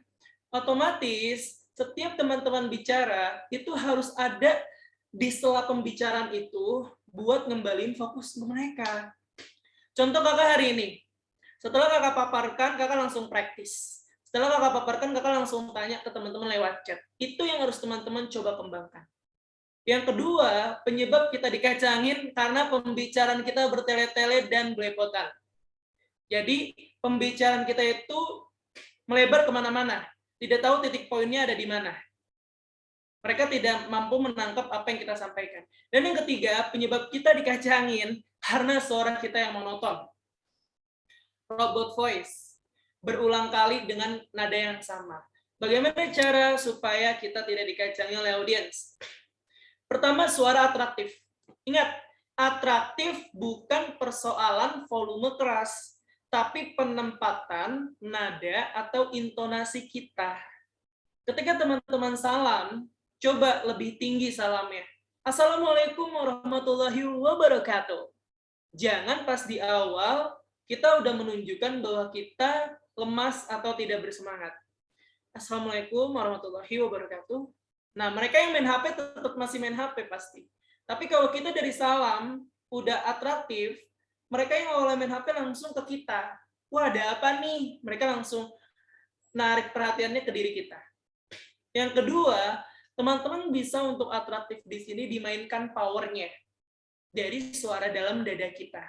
Otomatis setiap teman-teman bicara itu harus ada di setelah pembicaraan itu buat ngembalin fokus ke mereka. Contoh kakak hari ini, setelah kakak paparkan, kakak langsung praktis. Setelah kakak paparkan, kakak langsung tanya ke teman-teman lewat chat. Itu yang harus teman-teman coba kembangkan. Yang kedua, penyebab kita dikacangin karena pembicaraan kita bertele-tele dan belepotan. Jadi pembicaraan kita itu melebar kemana-mana. Tidak tahu titik poinnya ada di mana. Mereka tidak mampu menangkap apa yang kita sampaikan. Dan yang ketiga, penyebab kita dikacangin karena suara kita yang monoton. Robot voice. Berulang kali dengan nada yang sama. Bagaimana cara supaya kita tidak dikacangi oleh audiens? Pertama, suara atraktif. Ingat, atraktif bukan persoalan volume keras, tapi penempatan nada atau intonasi kita. Ketika teman-teman salam, coba lebih tinggi salamnya. Assalamualaikum warahmatullahi wabarakatuh. Jangan pas di awal kita udah menunjukkan bahwa kita lemas atau tidak bersemangat. Assalamualaikum warahmatullahi wabarakatuh. Nah, mereka yang main HP tetap masih main HP pasti. Tapi kalau kita dari salam udah atraktif, mereka yang awalnya main HP langsung ke kita. Wah, ada apa nih? Mereka langsung narik perhatiannya ke diri kita. Yang kedua, teman-teman bisa untuk atraktif di sini dimainkan powernya dari suara dalam dada kita,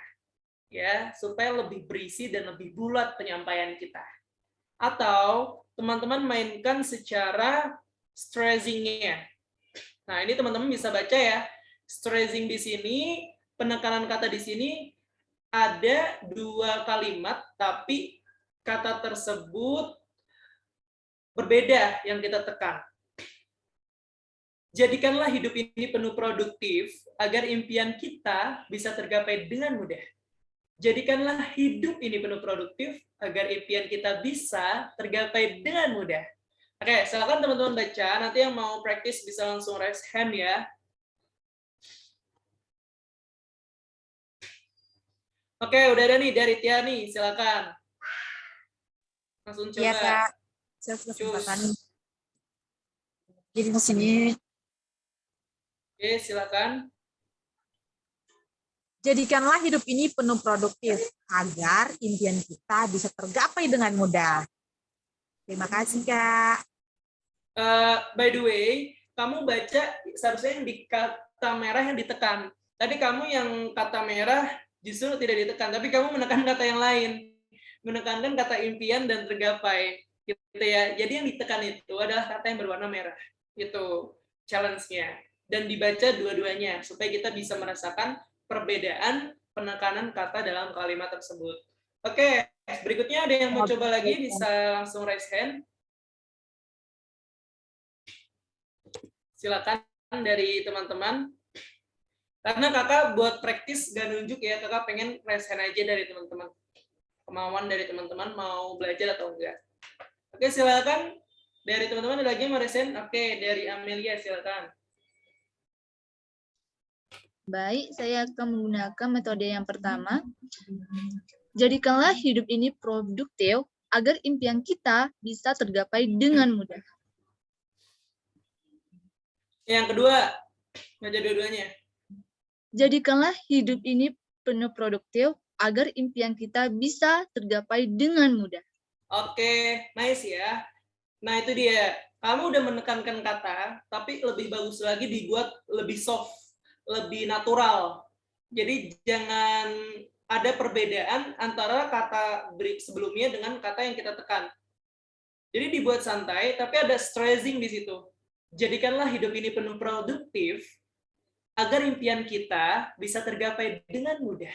ya, supaya lebih berisi dan lebih bulat penyampaian kita. Atau teman-teman mainkan secara stressing-nya. Nah, ini teman-teman bisa baca ya. Stressing di sini, penekanan kata di sini ada 2 kalimat, tapi kata tersebut berbeda yang kita tekan. Jadikanlah hidup ini penuh produktif agar impian kita bisa tergapai dengan mudah. Jadikanlah hidup ini penuh produktif agar impian kita bisa tergapai dengan mudah. Oke, silakan teman-teman baca. Nanti yang mau praktis bisa langsung raise hand ya. Oke, udah ada nih dari Tiani, silakan. Langsung coba. Iya, Kak. Saya kesempatan. Jadi di sini. Oke, silakan. Jadikanlah hidup ini penuh produktif agar impian kita bisa tergapai dengan mudah. Terima kasih, Kak. By the way, kamu baca seharusnya yang di kata merah yang ditekan. Tadi kamu yang kata merah justru tidak ditekan, tapi kamu menekan kata yang lain. Menekankan kata impian dan tergapai. Gitu ya. Jadi yang ditekan itu adalah kata yang berwarna merah. Itu challenge-nya. Dan dibaca dua-duanya supaya kita bisa merasakan perbedaan penekanan kata dalam kalimat tersebut. Oke, berikutnya ada yang mau coba lagi, bisa langsung raise hand. Silakan dari teman-teman. Karena kakak buat praktis gak nunjuk ya, kakak pengen raise hand aja dari teman-teman. Kemauan dari teman-teman mau belajar atau enggak. Oke, silakan. Dari teman-teman ada lagi yang mau raise hand? Oke, dari Amelia silakan. Baik, saya akan menggunakan metode yang pertama. Jadikanlah hidup ini produktif agar impian kita bisa tergapai dengan mudah. Yang kedua, baca dua-duanya. Jadikanlah hidup ini penuh produktif agar impian kita bisa tergapai dengan mudah. Oke, nice ya. Nah, itu dia. Kamu udah menekankan kata, tapi lebih bagus lagi dibuat lebih soft, lebih natural. Jadi jangan ada perbedaan antara kata sebelumnya dengan kata yang kita tekan. Jadi dibuat santai, tapi ada stressing di situ. Jadikanlah hidup ini penuh produktif agar impian kita bisa tergapai dengan mudah.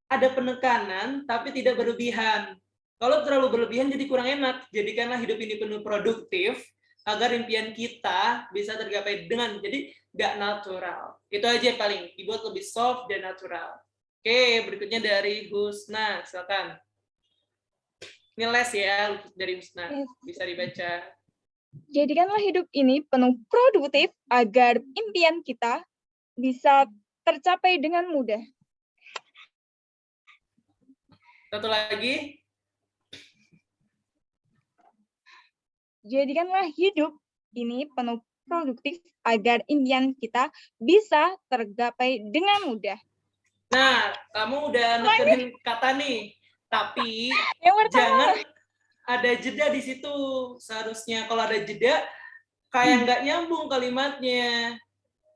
Ada penekanan, tapi tidak berlebihan. Kalau terlalu berlebihan jadi kurang enak. Jadikanlah hidup ini penuh produktif agar impian kita bisa tergapai dengan, jadi nggak natural. Itu aja paling, dibuat lebih soft dan natural. Oke, berikutnya dari Husna, silakan. Ini les ya dari Husna, bisa dibaca. Jadikanlah hidup ini penuh produktif agar impian kita bisa tercapai dengan mudah. Satu lagi. Jadikanlah hidup ini penuh produktif agar impian kita bisa tergapai dengan mudah. Nah, kamu udah nekenin kata nih, tapi jangan ada jeda di situ. Seharusnya kalau ada jeda, kayak nggak nyambung kalimatnya.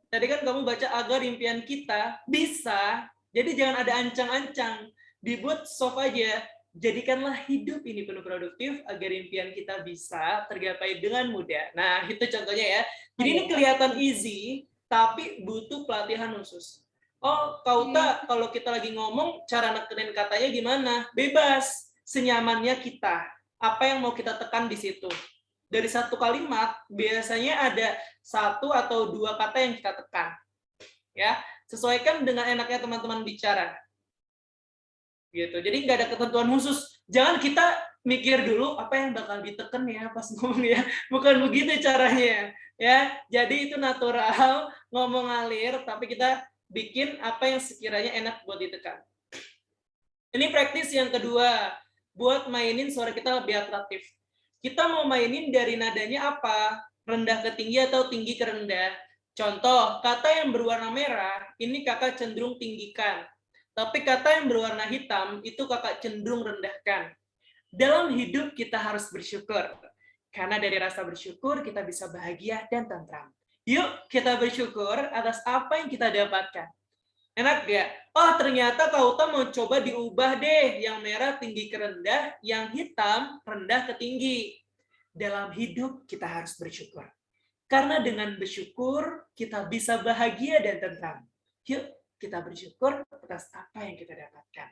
Tadi kan kamu baca agar impian kita bisa, jadi jangan ada ancang-ancang. Dibuat soft aja. Jadikanlah hidup ini penuh produktif agar impian kita bisa tergapai dengan mudah. Nah, itu contohnya ya. Jadi ini kelihatan easy, tapi butuh pelatihan khusus. Oh, Kauta, kalau kita lagi ngomong, cara nekenin katanya gimana? Bebas, senyamannya kita. Apa yang mau kita tekan di situ? Dari satu kalimat, biasanya ada 1 atau 2 kata yang kita tekan. Ya, sesuaikan dengan enaknya teman-teman bicara. Gitu. Jadi nggak ada ketentuan khusus. Jangan kita mikir dulu apa yang bakal ditekan ya pas ngomong ya. Bukan begitu caranya. Ya, jadi itu natural, ngomong ngalir, tapi kita bikin apa yang sekiranya enak buat ditekan. Ini praktis yang kedua, buat mainin suara kita lebih atraktif. Kita mau mainin dari nadanya apa? rendah ke tinggi atau tinggi ke rendah. Contoh, kata yang berwarna merah, ini kakak cenderung tinggikan. Tapi kata yang berwarna hitam, itu kakak cenderung rendahkan. Dalam hidup kita harus bersyukur. Karena dari rasa bersyukur kita bisa bahagia dan tentram. Yuk kita bersyukur atas apa yang kita dapatkan. Enak gak? Oh ternyata Kak Uta mau coba diubah deh. Yang merah tinggi ke rendah, yang hitam rendah ke tinggi. Dalam hidup kita harus bersyukur. Karena dengan bersyukur kita bisa bahagia dan tentram. Yuk kita bersyukur atas apa yang kita dapatkan.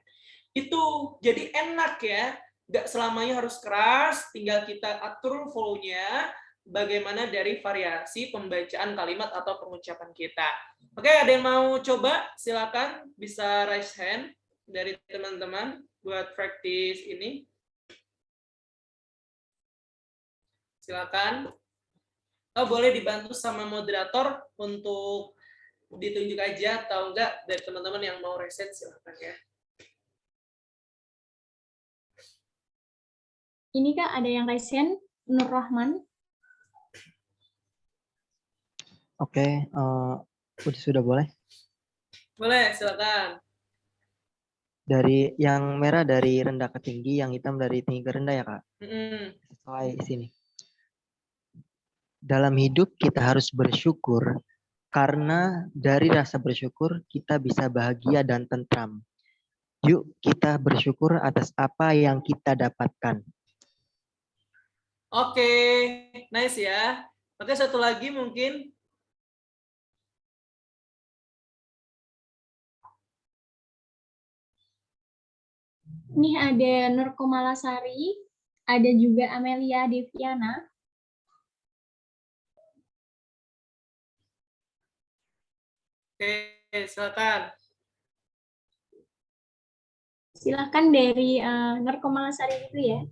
Itu jadi enak ya. Nggak selamanya harus keras, tinggal kita atur flow-nya, bagaimana dari variasi pembacaan kalimat atau pengucapan kita. Oke, ada yang mau coba? Silakan bisa raise hand dari teman-teman buat practice ini. Silakan. Oh, boleh dibantu sama moderator untuk ditunjuk aja atau enggak dari teman-teman yang mau reset, silakan ya. Ini Kak, ada yang raise hand, Nur Rahman. Oke, sudah boleh. Boleh, silakan. Dari yang merah dari rendah ke tinggi, yang hitam dari tinggi ke rendah ya Kak? Sesuai sini. Dalam hidup kita harus bersyukur, karena dari rasa bersyukur kita bisa bahagia dan tentram. Yuk kita bersyukur atas apa yang kita dapatkan. Oke, nice ya. Oke, satu lagi mungkin. Ini ada Nur Komalasari, ada juga Amelia Deviana. Oke, silakan. Silahkan dari Nur Komalasari itu ya.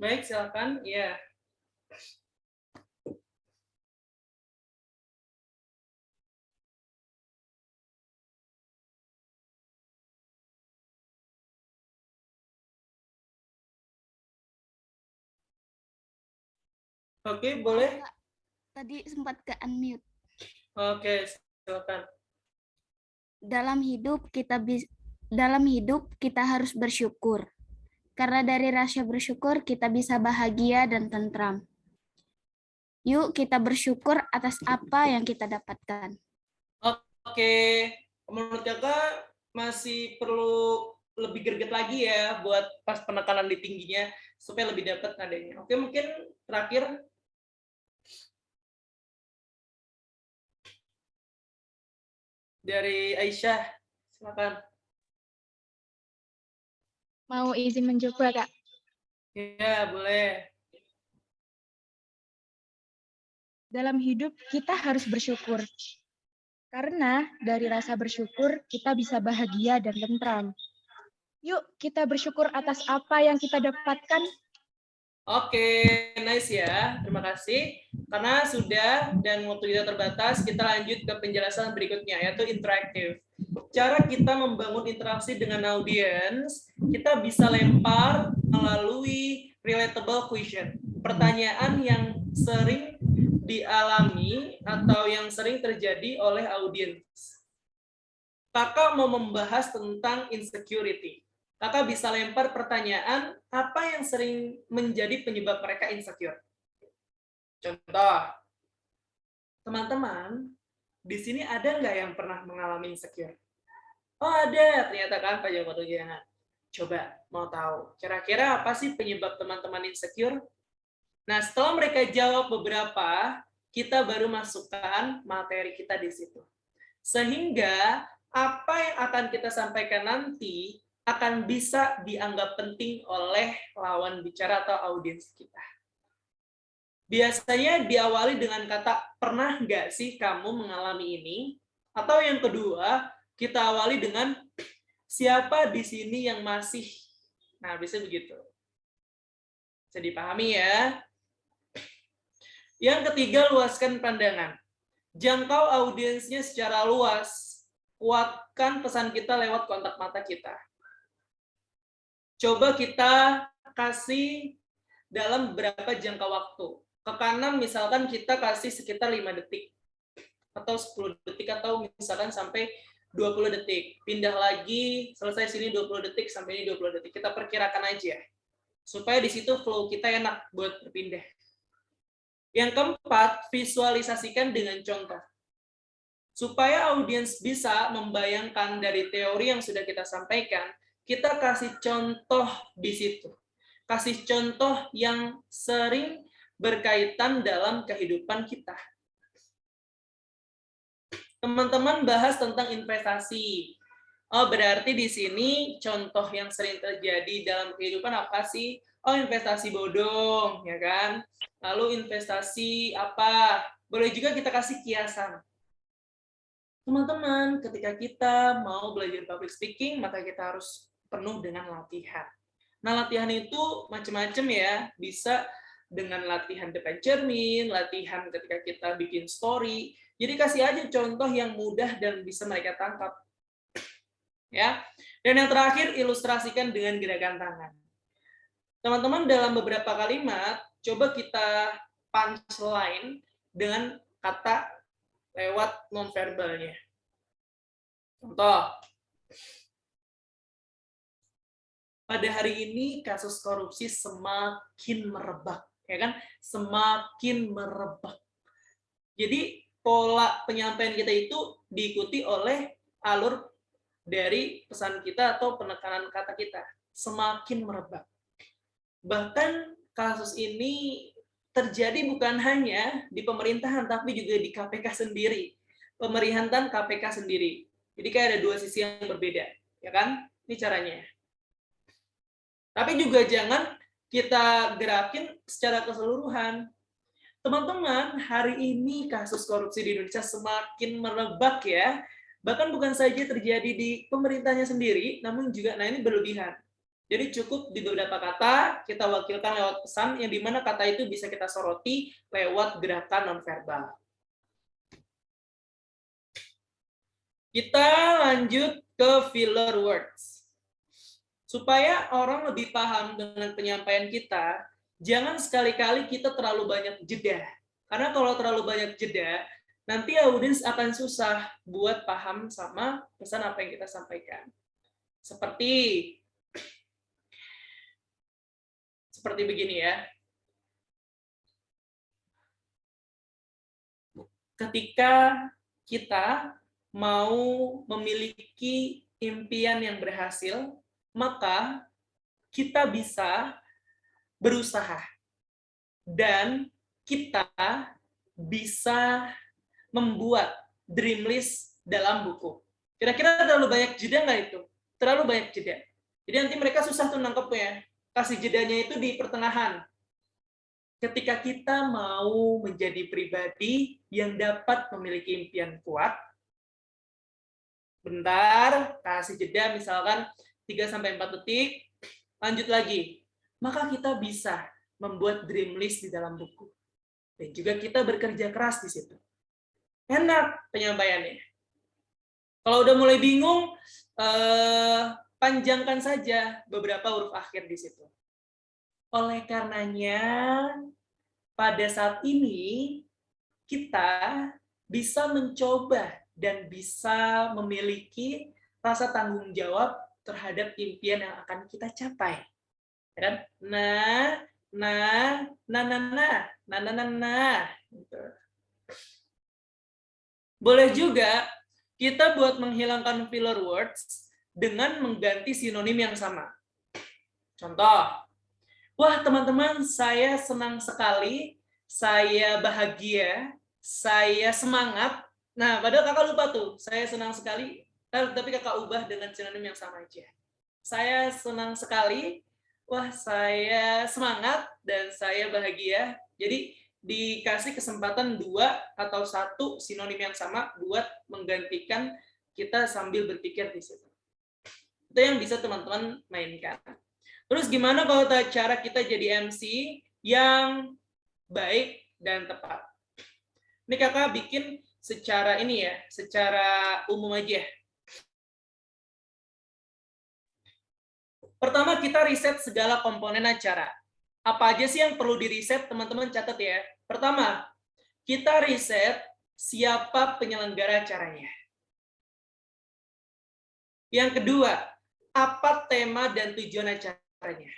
Baik, silakan. Iya. Oke, boleh. Tadi sempat ke unmute. Oke, silakan. Dalam hidup kita harus bersyukur. Karena dari rasa bersyukur kita bisa bahagia dan tentram. Yuk kita bersyukur atas apa yang kita dapatkan. Oke, menurut kakak masih perlu lebih greget lagi ya buat pas penekanan di tingginya supaya lebih dapat nadanya. Oke, mungkin terakhir. Dari Aisyah, silakan. Mau izin mencoba, Kak? Ya, boleh. Dalam hidup kita harus bersyukur. Karena dari rasa bersyukur kita bisa bahagia dan tentram. Yuk kita bersyukur atas apa yang kita dapatkan. Oke, nice ya. Terima kasih. Karena sudah dan waktu kita terbatas, kita lanjut ke penjelasan berikutnya, yaitu interaktif. Cara kita membangun interaksi dengan audiens, kita bisa lempar melalui relatable question. Pertanyaan yang sering dialami atau yang sering terjadi oleh audiens. Kakak mau membahas tentang insecurity. Kakak bisa lempar pertanyaan, apa yang sering menjadi penyebab mereka insecure? Contoh, teman-teman, di sini ada nggak yang pernah mengalami insecure? Oh ada, ternyata kan Pak Joko Tujangan. Coba, mau tahu, kira-kira apa sih penyebab teman-teman insecure? Nah, setelah mereka jawab beberapa, kita baru masukkan materi kita di situ. Sehingga, apa yang akan kita sampaikan nanti, akan bisa dianggap penting oleh lawan bicara atau audiens kita. Biasanya diawali dengan kata, pernah nggak sih kamu mengalami ini? Atau yang kedua, kita awali dengan, siapa di sini yang masih? Nah, bisa begitu. Bisa dipahami ya? Yang ketiga, luaskan pandangan. Jangkau audiensnya secara luas. Kuatkan pesan kita lewat kontak mata kita. Coba kita kasih dalam beberapa jangka waktu. Ke kanan misalkan kita kasih sekitar 5 detik. Atau 10 detik, atau misalkan sampai 20 detik. Pindah lagi, selesai sini 20 detik, sampai ini 20 detik. Kita perkirakan aja. Supaya di situ flow kita enak buat berpindah. Yang keempat, visualisasikan dengan contoh. Supaya audiens bisa membayangkan dari teori yang sudah kita sampaikan, kita kasih contoh di situ. Kasih contoh yang sering berkaitan dalam kehidupan kita. Teman-teman bahas tentang investasi. Oh, berarti di sini contoh yang sering terjadi dalam kehidupan apa sih? Oh, investasi bodong, ya kan? Lalu investasi apa? Boleh juga kita kasih kiasan. Teman-teman, ketika kita mau belajar public speaking, maka kita harus penuh dengan latihan. Nah, latihan itu macam-macam ya. Bisa dengan latihan depan cermin, latihan ketika kita bikin story. Jadi kasih aja contoh yang mudah dan bisa mereka tangkap. Ya. Dan yang terakhir, ilustrasikan dengan gerakan tangan. Teman-teman, dalam beberapa kalimat, coba kita punchline dengan kata lewat nonverbalnya. Contoh, pada hari ini kasus korupsi semakin merebak, ya kan? Semakin merebak. Jadi pola penyampaian kita itu diikuti oleh alur dari pesan kita atau penekanan kata kita. Semakin merebak. Bahkan kasus ini terjadi bukan hanya di pemerintahan, tapi juga di KPK sendiri. Pemerintahan KPK sendiri. Jadi kayak ada dua sisi yang berbeda. Ya kan? Ini caranya. Tapi juga jangan kita gerakin secara keseluruhan. Teman-teman, hari ini kasus korupsi di Indonesia semakin merebak ya. Bahkan bukan saja terjadi di pemerintahnya sendiri, namun juga, nah ini berlebihan. Jadi cukup di beberapa kata, kita wakilkan lewat pesan, yang dimana kata itu bisa kita soroti lewat gerakan nonverbal. Kita lanjut ke filler words. Supaya orang lebih paham dengan penyampaian kita, jangan sekali-kali kita terlalu banyak jeda. Karena kalau terlalu banyak jeda, nanti audiens akan susah buat paham sama pesan apa yang kita sampaikan. Seperti begini ya. Ketika kita mau memiliki impian yang berhasil, maka kita bisa berusaha dan kita bisa membuat dream list dalam buku. Kira-kira terlalu banyak jeda nggak itu? Terlalu banyak jeda. Jadi nanti mereka susah tuh nangkepnya. Kasih jedanya itu di pertengahan. Ketika kita mau menjadi pribadi yang dapat memiliki impian kuat, bentar, kasih jeda misalkan 3-4 detik, lanjut lagi. Maka kita bisa membuat dream list di dalam buku. Dan juga kita bekerja keras di situ. Enak penyampaiannya. Kalau udah mulai bingung, panjangkan saja beberapa huruf akhir di situ. Oleh karenanya, pada saat ini, kita bisa mencoba dan bisa memiliki rasa tanggung jawab terhadap impian yang akan kita capai. Kan? Nah. Gitu. Boleh juga kita buat menghilangkan filler words dengan mengganti sinonim yang sama. Contoh, wah teman-teman, saya senang sekali, saya bahagia, saya semangat. Nah, padahal kakak lupa tuh, saya senang sekali, tapi kakak ubah dengan sinonim yang sama aja. Saya senang sekali, wah saya semangat, dan saya bahagia. Jadi dikasih kesempatan 2 atau 1 sinonim yang sama buat menggantikan kita sambil berpikir di situ. Itu yang bisa teman-teman mainkan. Terus gimana kalau cara kita jadi MC yang baik dan tepat. Ini kakak bikin secara ini ya, secara umum aja. Pertama kita riset segala komponen acara. Apa aja sih yang perlu diriset, teman-teman catat ya. Pertama, kita riset siapa penyelenggara acaranya. Yang kedua, apa tema dan tujuan acaranya.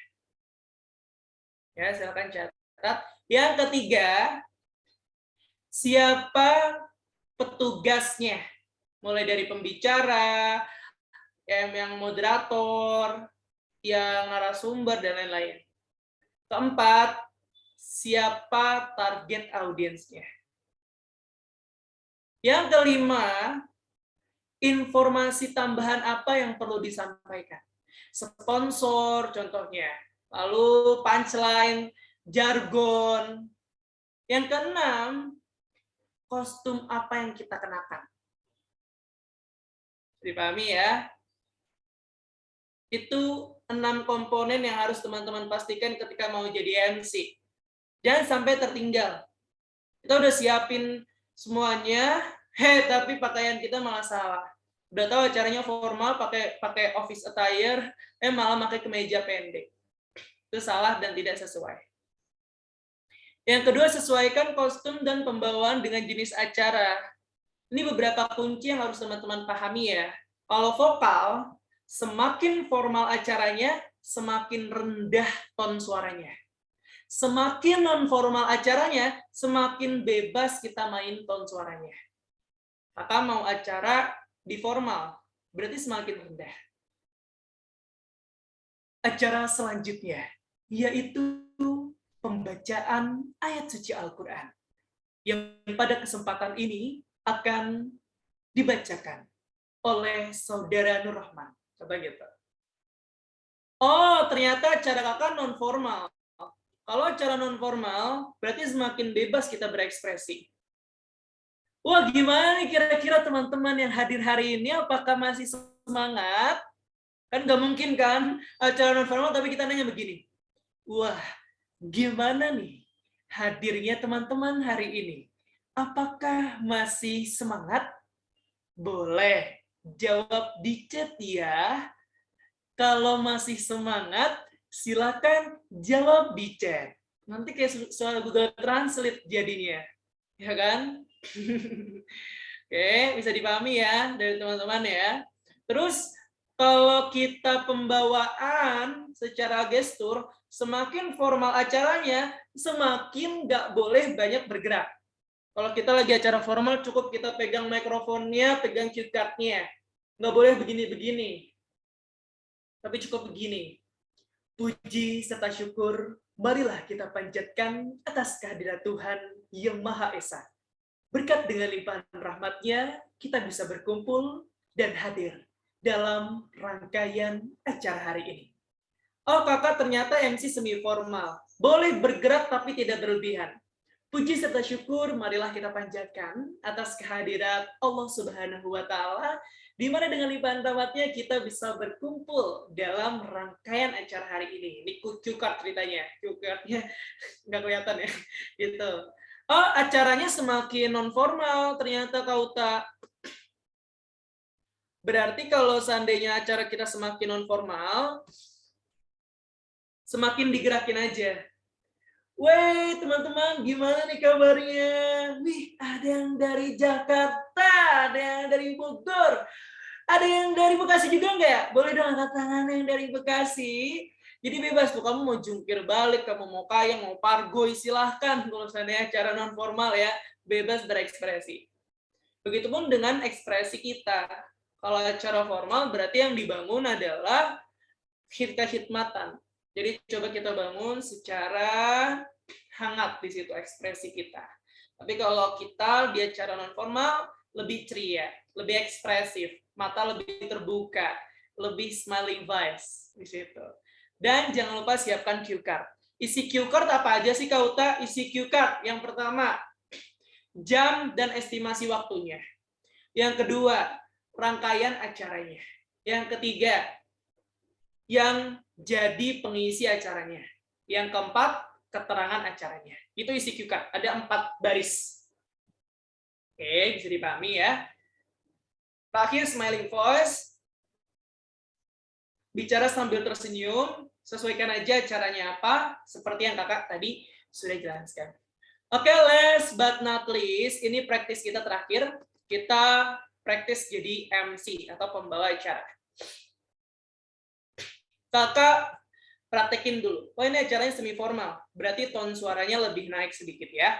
Ya, silakan catat. Yang ketiga, siapa petugasnya. Mulai dari pembicara, yang moderator, yang narasumber, dan lain-lain. Keempat, siapa target audiensnya. Yang kelima, informasi tambahan apa yang perlu disampaikan. Sponsor contohnya, lalu punchline, jargon. Yang keenam, kostum apa yang kita kenakan. Dipahami ya? Itu 6 komponen yang harus teman-teman pastikan ketika mau jadi MC. Jangan sampai tertinggal. Kita udah siapin semuanya, tapi pakaian kita malah salah. Udah tahu acaranya formal, pakai office attire, malah pakai kemeja pendek. Itu salah dan tidak sesuai. Yang kedua, sesuaikan kostum dan pembawaan dengan jenis acara. Ini beberapa kunci yang harus teman-teman pahami ya. Kalau vokal, semakin formal acaranya, semakin rendah ton suaranya. Semakin non-formal acaranya, semakin bebas kita main ton suaranya. Maka mau acara di formal, berarti semakin rendah. Acara selanjutnya, yaitu pembacaan ayat suci Al-Quran. Yang pada kesempatan ini akan dibacakan oleh Saudara Nur Rahman. Coba gitu. Oh, ternyata acara kakak non-formal. Kalau acara non-formal, berarti semakin bebas kita berekspresi. Wah, gimana nih kira-kira teman-teman yang hadir hari ini? Apakah masih semangat? Kan nggak mungkin kan acara non-formal, tapi kita nanya begini. Wah, gimana nih hadirnya teman-teman hari ini? Apakah masih semangat? Boleh jawab di chat ya. Kalau masih semangat, silakan jawab di chat. Nanti kayak soal Google Translate jadinya. Ya kan? Oke, bisa dipahami ya dari teman-teman ya. Terus, kalau kita pembawaan secara gestur, semakin formal acaranya, semakin nggak boleh banyak bergerak. Kalau kita lagi acara formal, cukup kita pegang mikrofonnya, pegang cue card-nya. Nggak boleh begini-begini. Tapi cukup begini. Puji serta syukur, marilah kita panjatkan atas kehadirat Tuhan yang Maha Esa. Berkat dengan limpahan rahmat-Nya, kita bisa berkumpul dan hadir dalam rangkaian acara hari ini. Oh, kakak ternyata MC semi formal. Boleh bergerak tapi tidak berlebihan. Puji serta syukur, marilah kita panjatkan atas kehadirat Allah Subhanahu wa Ta'ala, di mana dengan limpahan rahmat-Nya kita bisa berkumpul dalam rangkaian acara hari ini. Ini cue card ceritanya, cue card-nya nggak kelihatan ya, gitu. Oh, acaranya semakin non-formal, ternyata Kauta. Berarti kalau seandainya acara kita semakin non-formal, semakin digerakin aja. Weh, teman-teman, gimana nih kabarnya? Nih, ada yang dari Jakarta, ada yang dari Bogor, ada yang dari Bekasi juga nggak ya? Boleh dong angkat tangan yang dari Bekasi. Jadi bebas tuh, kamu mau jungkir balik, kamu mau kayang, mau pargoy, silahkan. Kalau seandainya acara non-formal ya, bebas berekspresi. Begitupun dengan ekspresi kita. Kalau acara formal, berarti yang dibangun adalah khidmatan. Jadi coba kita bangun secara hangat di situ ekspresi kita. Tapi kalau kita di acara non-formal, lebih ceria, lebih ekspresif, mata lebih terbuka, lebih smiling face di situ. Dan jangan lupa siapkan cue card. Isi cue card apa aja sih Kauta? Isi cue card yang pertama, jam dan estimasi waktunya. Yang kedua, rangkaian acaranya. Yang ketiga, yang jadi pengisi acaranya. Yang keempat, keterangan acaranya. Itu isi cue card, ada 4 baris. Oke, bisa dipahami ya. Terakhir, smiling voice. Bicara sambil tersenyum, sesuaikan aja caranya apa, seperti yang kakak tadi sudah jelaskan. Oke, last but not least, ini praktis kita terakhir. Kita praktis jadi MC atau pembawa acara. Kakak praktekin dulu. Oh, ini acaranya semi formal, berarti tone suaranya lebih naik sedikit ya.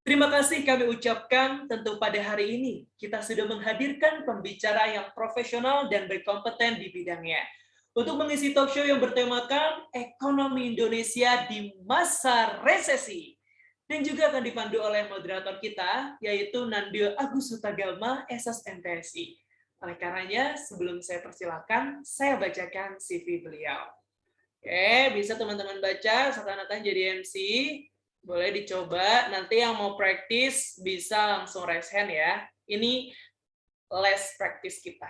Terima kasih kami ucapkan, tentu pada hari ini kita sudah menghadirkan pembicara yang profesional dan berkompeten di bidangnya untuk mengisi talk show yang bertemakan ekonomi Indonesia di masa resesi, dan juga akan dipandu oleh moderator kita, yaitu Nandio Agus Hutagama, SOS MPSI. Oleh karenanya, sebelum saya persilakan, saya bacakan CV beliau. Oke, bisa teman-teman baca, seakan-akan jadi MC. Boleh dicoba, nanti yang mau praktis bisa langsung raise hand ya. Ini less practice kita.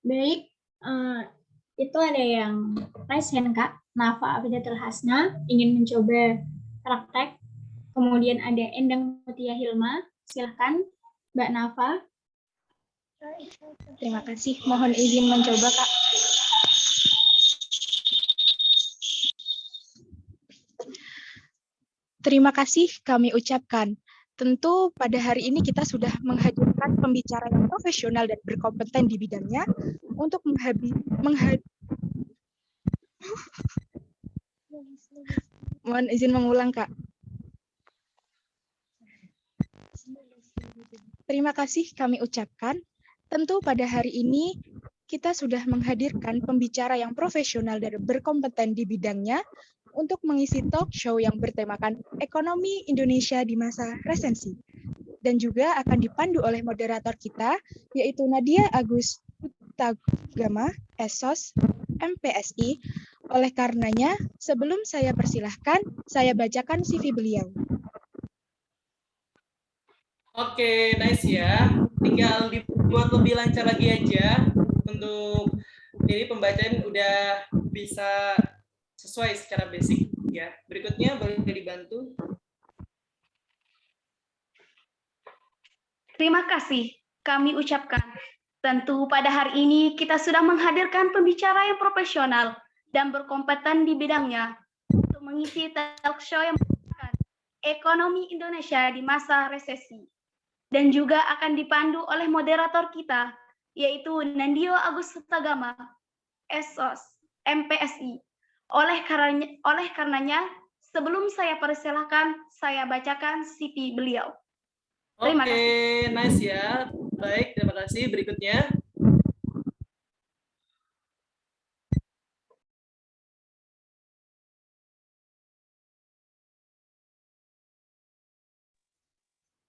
Baik, itu ada yang raise hand, Kak. Nafa Afidatul Hasna ingin mencoba praktek. Kemudian ada Endang Mutia Hilma. Silahkan, Mbak Nafa. Terima kasih. Mohon izin mencoba, Kak. Terima kasih kami ucapkan. Tentu pada hari ini kita sudah menghadirkan pembicara yang profesional dan berkompeten di bidangnya untuk Mohon izin mengulang, Kak. Terima kasih kami ucapkan. Tentu pada hari ini kita sudah menghadirkan pembicara yang profesional dan berkompeten di bidangnya untuk mengisi talk show yang bertemakan ekonomi Indonesia di masa resesi. Dan juga akan dipandu oleh moderator kita, yaitu Nadia Agus Hutagama, SOS MPSI. Oleh karenanya, sebelum saya persilahkan, saya bacakan CV beliau. Oke, nice ya. Tinggal dibuat lebih lancar lagi aja. Untuk ini pembacaan udah bisa sesuai secara basic ya. Berikutnya boleh dibantu. Terima kasih kami ucapkan. Tentu pada hari ini kita sudah menghadirkan pembicara yang profesional dan berkompeten di bidangnya untuk mengisi talk show yang bertemakan ekonomi Indonesia di masa resesi. Dan juga akan dipandu oleh moderator kita, yaitu Nandio Agus Hutagama, SOS MPSI. Oleh karenanya, sebelum saya persilahkan, saya bacakan CV beliau. Terima kasih. Oke, nice ya. Baik, terima kasih. Berikutnya.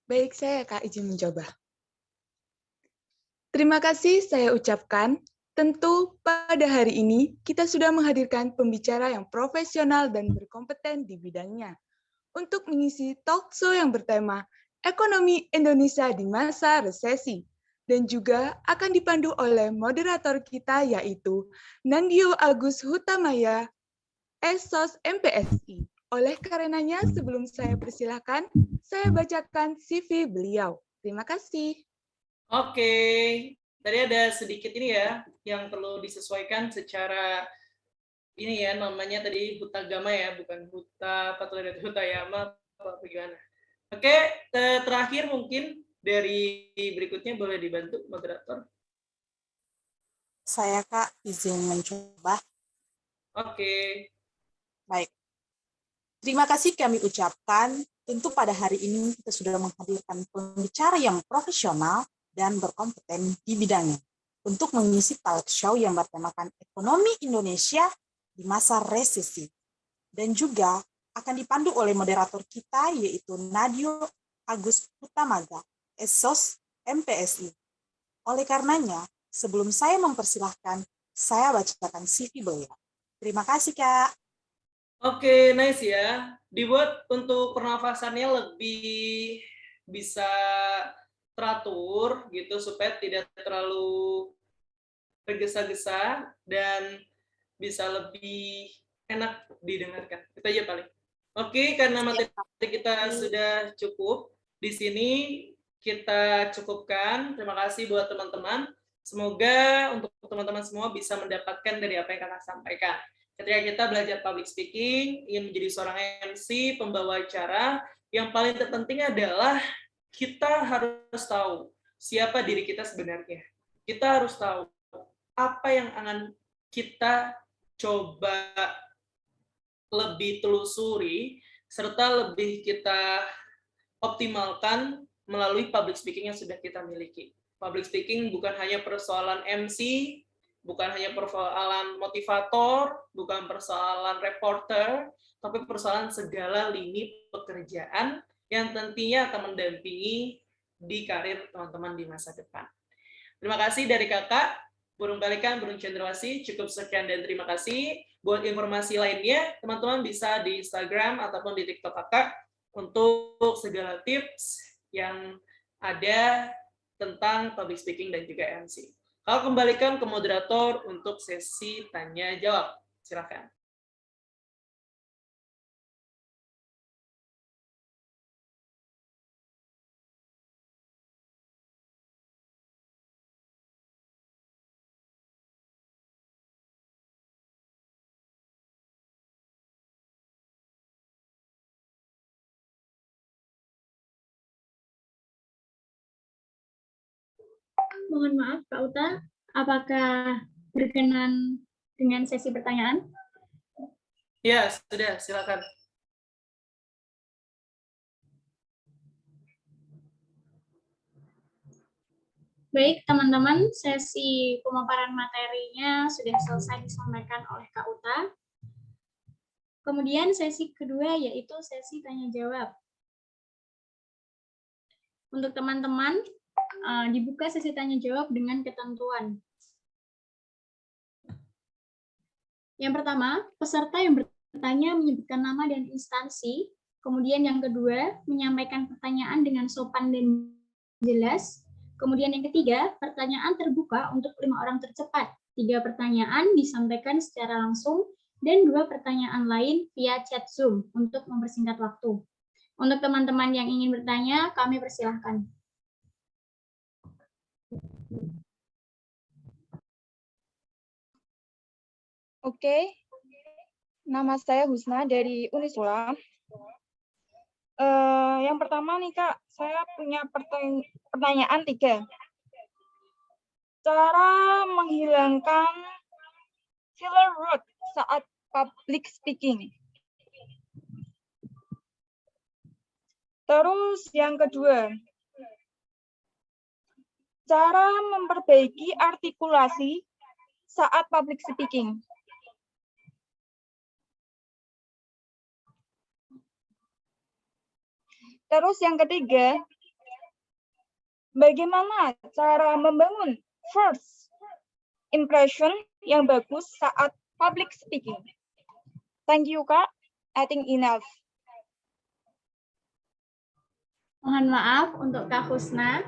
Baik, saya Kak izin mencoba. Terima kasih saya ucapkan. Tentu pada hari ini kita sudah menghadirkan pembicara yang profesional dan berkompeten di bidangnya untuk mengisi talk show yang bertema Ekonomi Indonesia di Masa Resesi. dan juga akan dipandu oleh moderator kita yaitu Nandio Agus Hutamaya, Esos MPSI. Oleh karenanya, sebelum saya persilahkan, saya bacakan CV beliau. Terima kasih. Oke, tadi ada sedikit ini ya yang perlu disesuaikan secara ini ya, namanya tadi Hutagama ya, bukan Huta Patulidat Hutayama apa bagaimana. Oke, terakhir mungkin dari berikutnya boleh dibantu moderator. Saya Kak izin mencoba. Oke. Baik. Terima kasih kami ucapkan. Tentu pada hari ini kita sudah menghadirkan pembicara yang profesional dan berkompeten di bidangnya untuk mengisi talk show yang bertemakan ekonomi Indonesia di masa resesi. Dan juga akan dipandu oleh moderator kita yaitu Nadio Agus Utamaga, Esos MPSI. Oleh karenanya, sebelum saya mempersilahkan, saya bacakan CV beliau. Terima kasih, Kak. Oke, nice ya. Dibuat untuk pernafasannya lebih bisa teratur gitu supaya tidak terlalu tergesa-gesa dan bisa lebih enak didengarkan. Itu aja paling. Oke, karena materi kita sudah cukup, di sini kita cukupkan. Terima kasih buat teman-teman. Semoga untuk teman-teman semua bisa mendapatkan dari apa yang kakak sampaikan. Ketika kita belajar public speaking, ingin menjadi seorang MC, pembawa acara, yang paling terpenting adalah kita harus tahu siapa diri kita sebenarnya. Kita harus tahu apa yang akan kita coba lebih telusuri, serta lebih kita optimalkan melalui public speaking yang sudah kita miliki. Public speaking bukan hanya persoalan MC, bukan hanya persoalan motivator, bukan persoalan reporter, tapi persoalan segala lini pekerjaan yang tentunya akan mendampingi di karir teman-teman di masa depan. Terima kasih dari kakak, burung pelikan, burung cendrawasih. Cukup sekian dan terima kasih. Buat informasi lainnya, teman-teman bisa di Instagram ataupun di TikTok kakak untuk segala tips yang ada tentang public speaking dan juga MC. Kalau kembalikan ke moderator untuk sesi tanya jawab. Silakan. Mohon maaf, Kak Uta, apakah berkenan dengan sesi pertanyaan? Ya, sudah, silakan. Baik, teman-teman, sesi pemaparan materinya sudah selesai disampaikan oleh Kak Uta. Kemudian sesi kedua yaitu sesi tanya jawab. Untuk teman-teman, dibuka sesi tanya jawab dengan ketentuan. Yang pertama, peserta yang bertanya menyebutkan nama dan instansi. Kemudian yang kedua, menyampaikan pertanyaan dengan sopan dan jelas. Kemudian yang ketiga, pertanyaan terbuka untuk 5 orang tercepat. 3 pertanyaan disampaikan secara langsung dan 2 pertanyaan lain via chat Zoom untuk mempersingkat waktu. Untuk teman-teman yang ingin bertanya, kami persilahkan. Oke, nama saya Husna dari Unisula. Yang pertama nih Kak, saya punya pertanyaan 3. Cara menghilangkan filler word saat public speaking. Terus yang kedua, cara memperbaiki artikulasi saat public speaking. Terus yang ketiga, bagaimana cara membangun first impression yang bagus saat public speaking? Thank you, Kak. I think enough. Mohon maaf untuk Kak Husna.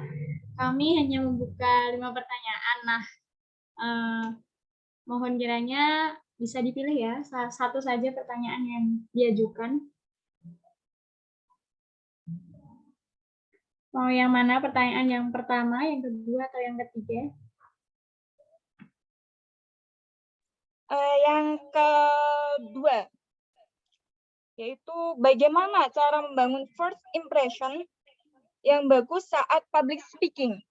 kami hanya membuka 5 pertanyaan. Nah, mohon kiranya bisa dipilih ya, satu saja pertanyaan yang diajukan. Mau yang mana pertanyaan yang pertama, yang kedua, atau yang ketiga? Yang kedua, yaitu bagaimana cara membangun first impression yang bagus saat public speaking.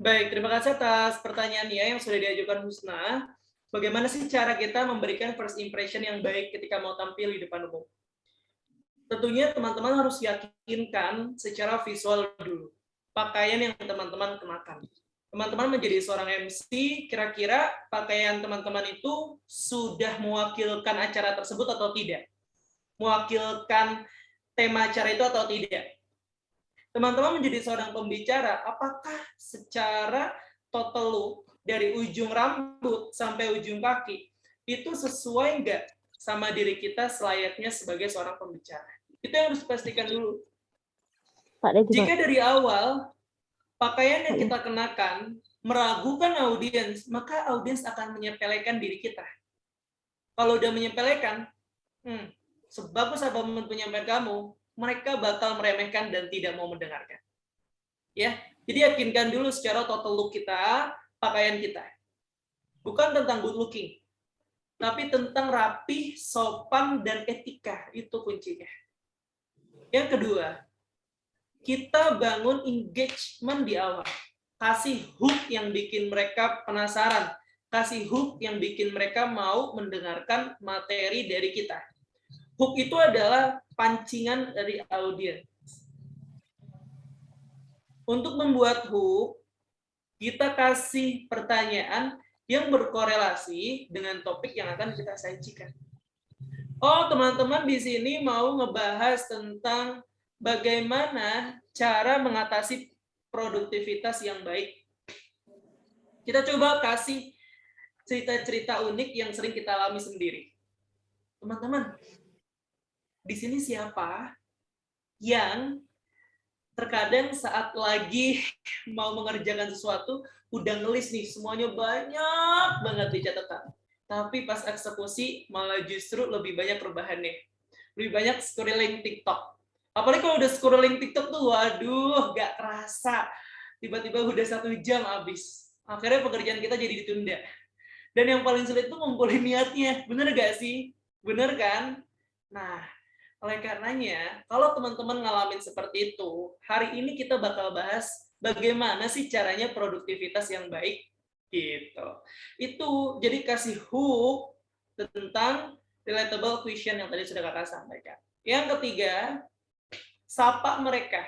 Baik, terima kasih atas pertanyaannya yang sudah diajukan Husna. Bagaimana sih cara kita memberikan first impression yang baik ketika mau tampil di depan umum? Tentunya teman-teman harus yakinkan secara visual dulu pakaian yang teman-teman kenakan. Teman-teman menjadi seorang MC, kira-kira pakaian teman-teman itu sudah mewakilkan acara tersebut atau tidak? Mewakilkan tema acara itu atau tidak? Teman-teman menjadi seorang pembicara, apakah secara total look dari ujung rambut sampai ujung kaki itu sesuai nggak sama diri kita selayaknya sebagai seorang pembicara? Itu yang harus dipastikan dulu. Jika dari awal pakaian yang kita kenakan meragukan audiens, maka audiens akan menyepelekan diri kita. Kalau udah menyepelekan, sebagus apapun penyampaian kamu, mereka bakal meremehkan dan tidak mau mendengarkan. Ya, jadi yakinkan dulu secara total look kita, pakaian kita. Bukan tentang good looking, tapi tentang rapih, sopan, dan etika. Itu kuncinya. Yang kedua, kita bangun engagement di awal. Kasih hook yang bikin mereka penasaran. Kasih hook yang bikin mereka mau mendengarkan materi dari kita. Hook itu adalah pancingan dari audiens. Untuk membuat hook, kita kasih pertanyaan yang berkorelasi dengan topik yang akan kita sajikan. Oh, teman-teman di sini mau ngebahas tentang bagaimana cara mengatasi produktivitas yang baik. Kita coba kasih cerita-cerita unik yang sering kita alami sendiri. Teman-teman, di sini siapa yang terkadang saat lagi mau mengerjakan sesuatu, udah ngelis nih, semuanya banyak banget di catatan. Tapi pas eksekusi malah justru lebih banyak perubahannya. Lebih banyak scrolling TikTok. Apalagi kalau udah scrolling TikTok tuh, waduh, gak kerasa. Tiba-tiba udah 1 jam habis. Akhirnya pekerjaan kita jadi ditunda. Dan yang paling sulit tuh ngumpulin niatnya. Bener gak sih? Bener kan? Nah, oleh karenanya, kalau teman-teman ngalamin seperti itu, hari ini kita bakal bahas bagaimana sih caranya produktivitas yang baik. Gitu. Itu jadi kasih hook tentang relatable question yang tadi sudah kakak sampaikan. Yang ketiga, sapa mereka.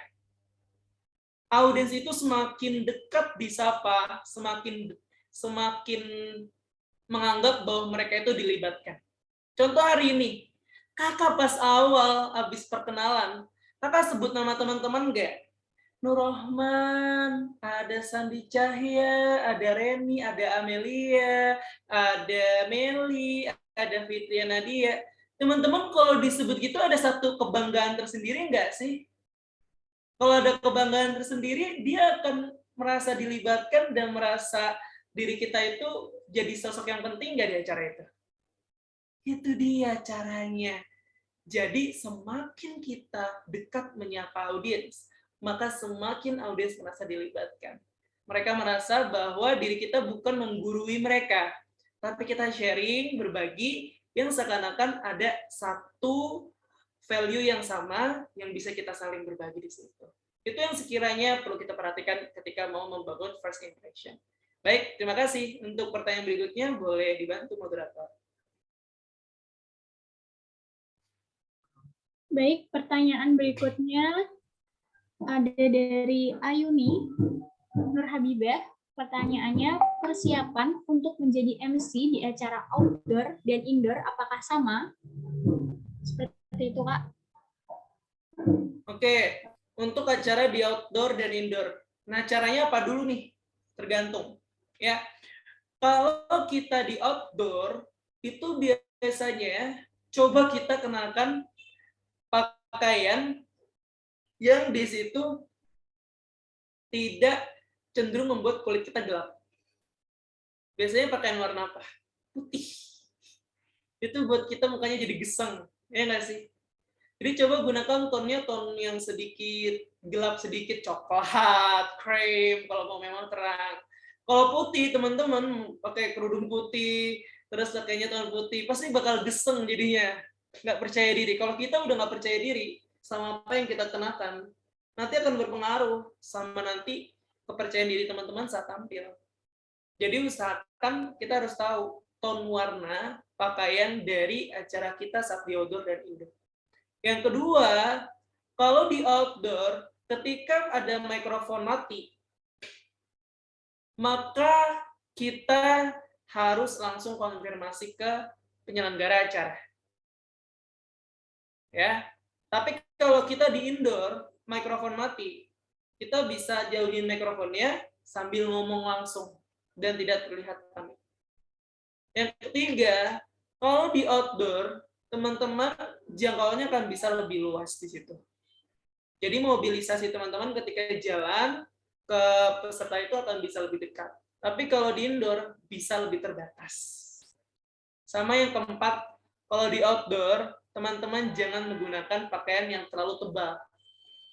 Audiens itu semakin dekat disapa, semakin menganggap bahwa mereka itu dilibatkan. Contoh hari ini, kakak pas awal habis perkenalan, kakak sebut nama teman-teman nggak? Nur Rohman, ada Sandi Cahya, ada Reni, ada Amelia, ada Meli, ada Fitria Nadia. Teman-teman kalau disebut gitu ada satu kebanggaan tersendiri nggak sih? Kalau ada kebanggaan tersendiri, dia akan merasa dilibatkan dan merasa diri kita itu jadi sosok yang penting nggak di acara itu? Itu dia caranya. Jadi semakin kita dekat menyapa audiens, maka semakin audiens merasa dilibatkan. Mereka merasa bahwa diri kita bukan menggurui mereka, tapi kita sharing, berbagi, yang seakan-akan ada satu value yang sama yang bisa kita saling berbagi di situ. Itu yang sekiranya perlu kita perhatikan ketika mau membangun first impression. Baik, terima kasih. Untuk pertanyaan berikutnya, boleh dibantu moderator. Baik, pertanyaan berikutnya ada dari Ayuni Nur Habibah. Pertanyaannya, persiapan untuk menjadi MC di acara outdoor dan indoor apakah sama? Seperti itu, Kak. Oke, untuk acara di outdoor dan indoor. Nah, caranya apa dulu nih? Tergantung. Ya, kalau kita di outdoor, itu biasanya coba kita kenakan pakaian yang di situ tidak cenderung membuat kulit kita gelap. Biasanya pakaian warna apa? Putih. Itu buat kita mukanya jadi geseng, ya nggak sih? Jadi coba gunakan tonnya ton yang sedikit gelap, sedikit coklat, krem, kalau mau memang terang. Kalau putih, teman-teman pakai kerudung putih, terus pakainya ton putih, pasti bakal geseng jadinya. Nggak percaya diri. Kalau kita udah nggak percaya diri sama apa yang kita kenakan, nanti akan berpengaruh sama nanti kepercayaan diri teman-teman saat tampil. Jadi usahakan kita harus tahu ton warna pakaian dari acara kita saat di outdoor dan indoor. Yang kedua, kalau di outdoor, ketika ada mikrofon mati, maka kita harus langsung konfirmasi ke penyelenggara acara. Ya, tapi kalau kita di indoor, mikrofon mati, kita bisa jauhin mikrofonnya sambil ngomong langsung dan tidak terlihat kami. Yang ketiga, kalau di outdoor, teman-teman jangkauannya akan bisa lebih luas di situ. Jadi mobilisasi teman-teman ketika jalan ke peserta itu akan bisa lebih dekat. Tapi kalau di indoor bisa lebih terbatas. Sama yang keempat, kalau di outdoor, teman-teman jangan menggunakan pakaian yang terlalu tebal.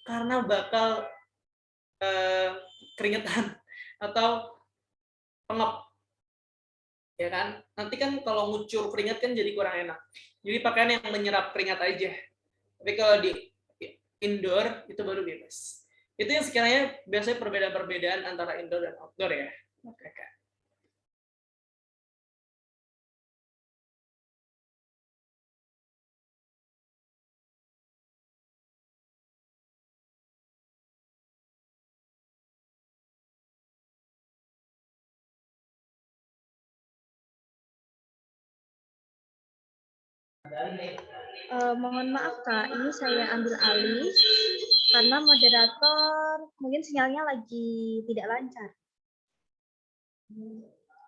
Karena bakal keringetan atau pengap. Ya kan? Nanti kan kalau ngucur keringat kan jadi kurang enak. Jadi pakaian yang menyerap keringat aja. Tapi kalau di indoor itu baru bebas. Itu yang sekiranya biasanya perbedaan-perbedaan antara indoor dan outdoor ya. Oke. Mohon maaf Kak, ini saya ambil alih karena moderator mungkin sinyalnya lagi tidak lancar.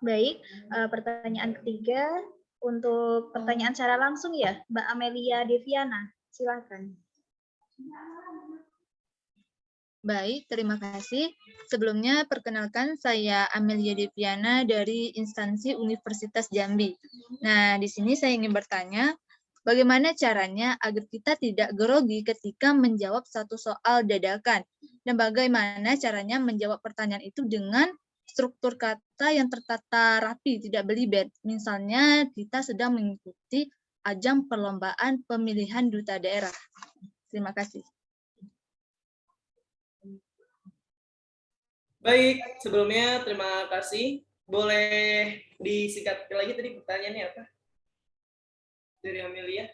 Baik, pertanyaan ketiga untuk pertanyaan secara langsung ya, Mbak Amelia Deviana, silakan. Baik, terima kasih. Sebelumnya perkenalkan saya Amelia Deviana dari instansi Universitas Jambi. Nah, di sini saya ingin bertanya, bagaimana caranya agar kita tidak grogi ketika menjawab satu soal dadakan? Dan bagaimana caranya menjawab pertanyaan itu dengan struktur kata yang tertata rapi, tidak belibet. Misalnya kita sedang mengikuti ajang perlombaan pemilihan duta daerah. Terima kasih. Baik, sebelumnya terima kasih. Boleh disingkat lagi tadi pertanyaannya apa? Dari Amelia.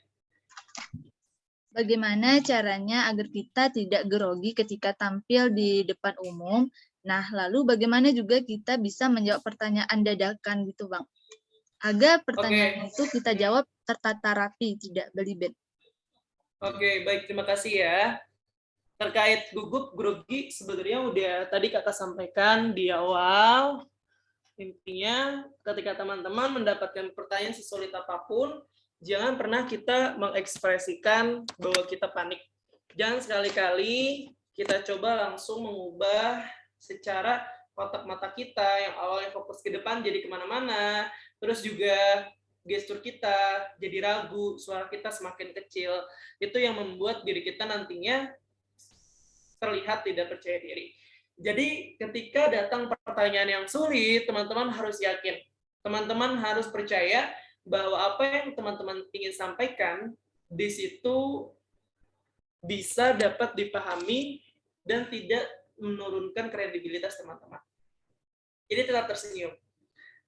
Bagaimana caranya agar kita tidak grogi ketika tampil di depan umum? Nah, lalu bagaimana juga kita bisa menjawab pertanyaan dadakan gitu, Bang? Agar pertanyaan itu kita jawab tertata rapi, tidak belibet. Oke, baik, terima kasih ya. Terkait gugup, grogi, sebenarnya udah tadi Kakak sampaikan di awal. Intinya, ketika teman-teman mendapatkan pertanyaan sesulit apapun, jangan pernah kita mengekspresikan bahwa kita panik. Jangan sekali-kali kita coba langsung mengubah secara kotak mata kita yang awalnya fokus ke depan jadi kemana-mana, terus juga gestur kita jadi ragu, suara kita semakin kecil. Itu yang membuat diri kita nantinya terlihat tidak percaya diri. Jadi ketika datang pertanyaan yang sulit, teman-teman harus yakin. Teman-teman harus percaya bahwa apa yang teman-teman ingin sampaikan di situ bisa dapat dipahami dan tidak menurunkan kredibilitas teman-teman. Jadi tetap tersenyum.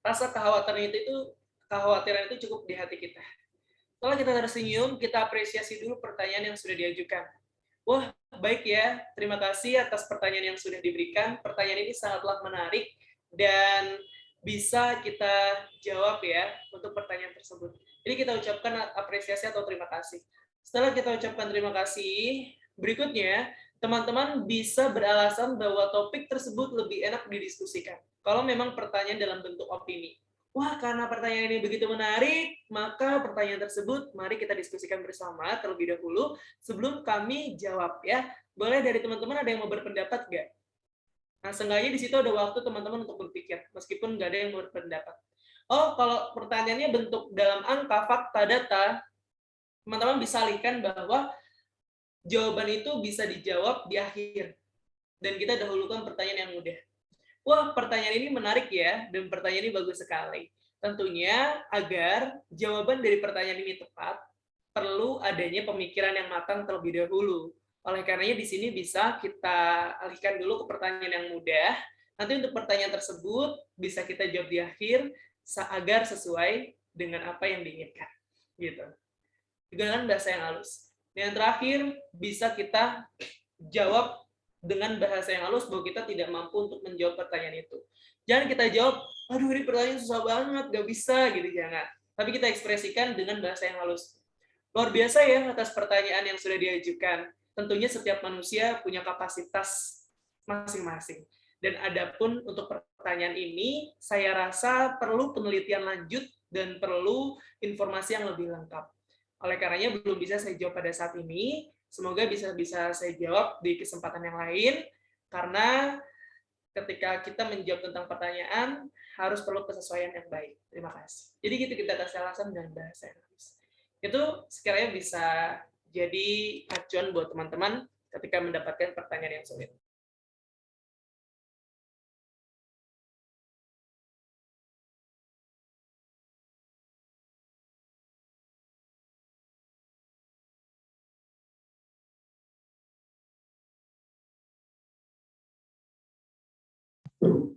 Rasa kekhawatiran itu cukup di hati kita. Setelah kita tersenyum, kita apresiasi dulu pertanyaan yang sudah diajukan. Wah, baik ya. Terima kasih atas pertanyaan yang sudah diberikan. Pertanyaan ini sangatlah menarik dan bisa kita jawab ya untuk pertanyaan tersebut. Jadi kita ucapkan apresiasi atau terima kasih. Setelah kita ucapkan terima kasih, berikutnya teman-teman bisa beralasan bahwa topik tersebut lebih enak didiskusikan. Kalau memang pertanyaan dalam bentuk opini. Wah, karena pertanyaan ini begitu menarik, maka pertanyaan tersebut mari kita diskusikan bersama terlebih dahulu sebelum kami jawab ya. Boleh dari teman-teman ada yang mau berpendapat nggak? Nah, seenggaknya di situ ada waktu teman-teman untuk berpikir, meskipun nggak ada yang mau berpendapat. Oh, kalau pertanyaannya bentuk dalam angka, fakta, data, teman-teman bisa alihkan bahwa jawaban itu bisa dijawab di akhir. Dan kita dahulukan pertanyaan yang mudah. Wah, pertanyaan ini menarik ya, dan pertanyaan ini bagus sekali. Tentunya agar jawaban dari pertanyaan ini tepat, perlu adanya pemikiran yang matang terlebih dahulu. Oleh karenanya di sini bisa kita alihkan dulu ke pertanyaan yang mudah. Nanti untuk pertanyaan tersebut bisa kita jawab di akhir agar sesuai dengan apa yang diinginkan. Gitu. Dengan bahasa yang halus. Dan yang terakhir bisa kita jawab dengan bahasa yang halus bahwa kita tidak mampu untuk menjawab pertanyaan itu. Jangan kita jawab, aduh ini pertanyaan susah banget, gak bisa, gitu, jangan. Tapi kita ekspresikan dengan bahasa yang halus. Luar biasa ya atas pertanyaan yang sudah diajukan. Tentunya setiap manusia punya kapasitas masing-masing. Dan adapun untuk pertanyaan ini, saya rasa perlu penelitian lanjut dan perlu informasi yang lebih lengkap. Oleh karenanya belum bisa saya jawab pada saat ini. Semoga bisa saya jawab di kesempatan yang lain, karena ketika kita menjawab tentang pertanyaan, harus perlu kesesuaian yang baik. Terima kasih. Jadi gitu kita kasih alasan dan bahasa yang halus. Itu sekiranya bisa jadi acuan buat teman-teman ketika mendapatkan pertanyaan yang sulit.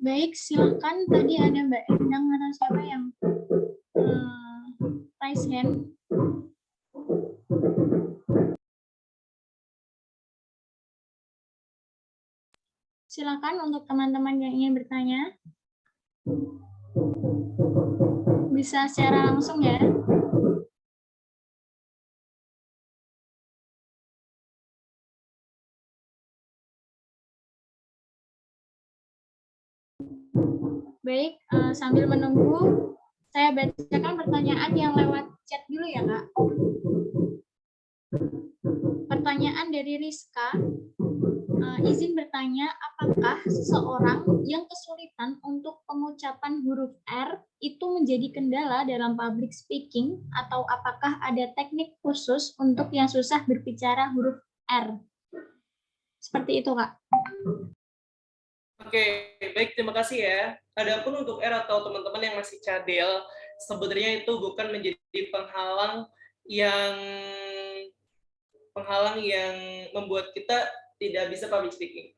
Baik, silakan. Tadi ada Mbak Endang atau siapa yang raise hand. Silakan untuk teman-teman yang ingin bertanya. Bisa secara langsung ya. Baik, sambil menunggu, saya bacakan pertanyaan yang lewat chat dulu ya, Kak. Pertanyaan dari Rizka, izin bertanya, apakah seseorang yang kesulitan untuk pengucapan huruf R itu menjadi kendala dalam public speaking, atau apakah ada teknik khusus untuk yang susah berbicara huruf R? Seperti itu, Kak. Oke, baik, terima kasih ya. Adapun untuk R atau teman-teman yang masih cadel, sebenarnya itu bukan menjadi penghalang yang membuat kita tidak bisa public speaking.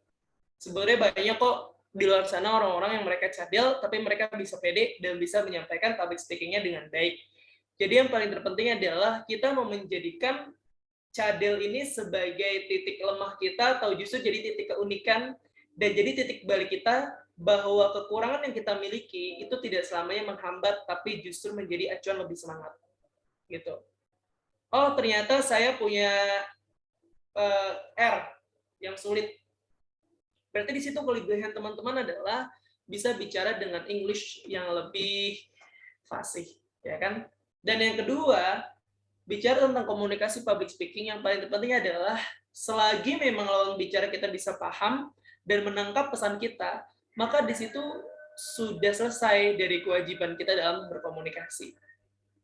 Sebenarnya banyak kok di luar sana orang-orang yang mereka cadel, tapi mereka bisa pede dan bisa menyampaikan public speaking-nya dengan baik. Jadi yang paling terpenting adalah kita mau menjadikan cadel ini sebagai titik lemah kita, atau justru jadi titik keunikan, dan jadi titik balik kita bahwa kekurangan yang kita miliki itu tidak selamanya menghambat, tapi justru menjadi acuan lebih semangat. Gitu. Oh, ternyata saya punya R yang sulit. Berarti di situ kelebihan teman-teman adalah bisa bicara dengan English yang lebih fasih, ya kan? Dan yang kedua, bicara tentang komunikasi public speaking, yang paling terpenting adalah selagi memang lawan bicara kita bisa paham dan menangkap pesan kita, maka di situ sudah selesai dari kewajiban kita dalam berkomunikasi.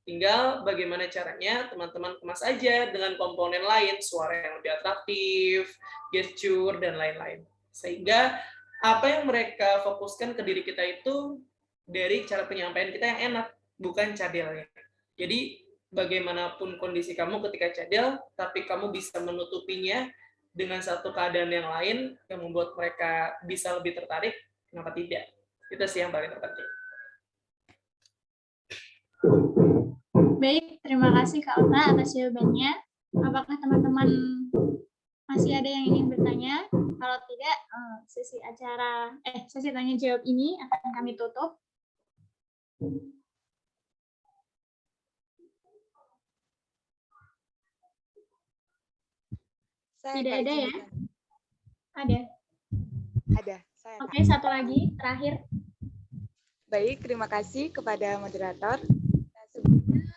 Tinggal bagaimana caranya teman-teman kemas aja dengan komponen lain, suara yang lebih atraktif, gesture, dan lain-lain. Sehingga apa yang mereka fokuskan ke diri kita itu dari cara penyampaian kita yang enak, bukan cadelnya. Jadi bagaimanapun kondisi kamu ketika cadel, tapi kamu bisa menutupinya dengan satu keadaan yang lain yang membuat mereka bisa lebih tertarik, kenapa tidak? Itu sih yang paling terpenting. Baik, terima kasih Kak Ota atas jawabannya. Apakah teman-teman masih ada yang ingin bertanya? Kalau tidak, sesi tanya jawab ini akan kami tutup. Tidak ada ya? Ada. Ada. Saya Oke, satu lagi, terakhir. Baik, terima kasih kepada moderator. Nah, sebelumnya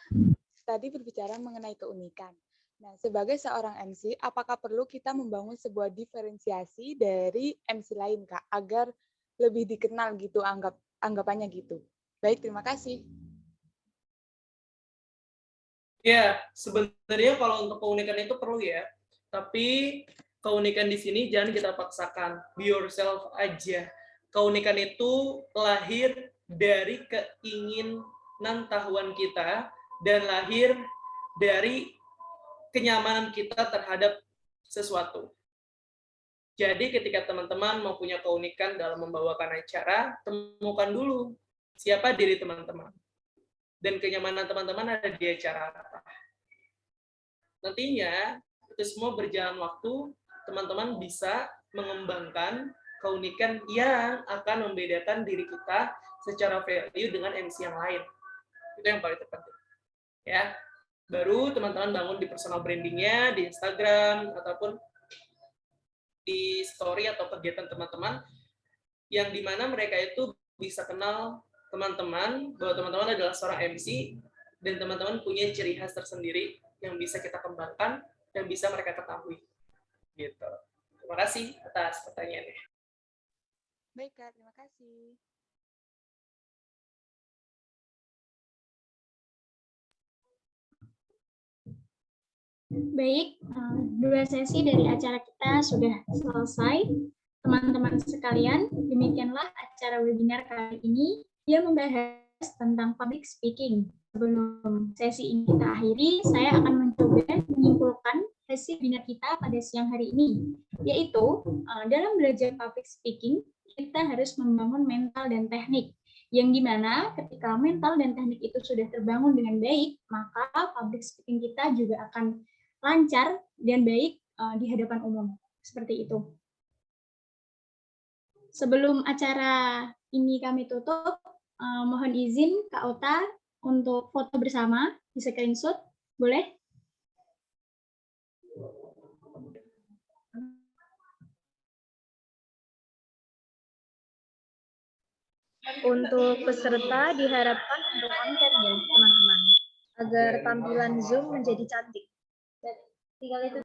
tadi berbicara mengenai keunikan. Nah, sebagai seorang MC, apakah perlu kita membangun sebuah diferensiasi dari MC lain, Kak, agar lebih dikenal gitu, anggapannya gitu. Baik, terima kasih. Ya, sebenarnya kalau untuk keunikan itu perlu ya. Tapi keunikan di sini jangan kita paksakan. Be yourself aja. Keunikan itu lahir dari keinginan tahuan kita dan lahir dari kenyamanan kita terhadap sesuatu. Jadi ketika teman-teman mau punya keunikan dalam membawakan acara, temukan dulu siapa diri teman-teman. Dan kenyamanan teman-teman ada di acara apa. Nantinya, itu semua berjalan waktu, teman-teman bisa mengembangkan keunikan yang akan membedakan diri kita secara value dengan MC yang lain. Itu yang paling terpenting. Ya, baru teman-teman bangun di personal branding-nya, di Instagram, ataupun di story atau kegiatan teman-teman, yang dimana mereka itu bisa kenal teman-teman, bahwa teman-teman adalah seorang MC, dan teman-teman punya ciri khas tersendiri yang bisa kita kembangkan dan bisa mereka ketahui. Gitu. Terima kasih atas pertanyaannya. Baik, Kak, terima kasih. Baik, 2 sesi dari acara kita sudah selesai. Teman-teman sekalian, demikianlah acara webinar kali ini yang membahas tentang public speaking. Sebelum sesi ini kita akhiri, saya akan mencoba menyimpulkan hasil webinar kita pada siang hari ini, yaitu dalam belajar public speaking, kita harus membangun mental dan teknik, yang dimana ketika mental dan teknik itu sudah terbangun dengan baik, maka public speaking kita juga akan lancar dan baik di hadapan umum. Seperti itu. Sebelum acara ini kami tutup, mohon izin Kak Ota untuk foto bersama, di screenshot, boleh? Untuk peserta diharapkan untuk konten ya, teman-teman, agar tampilan Zoom menjadi cantik. Tinggal itu.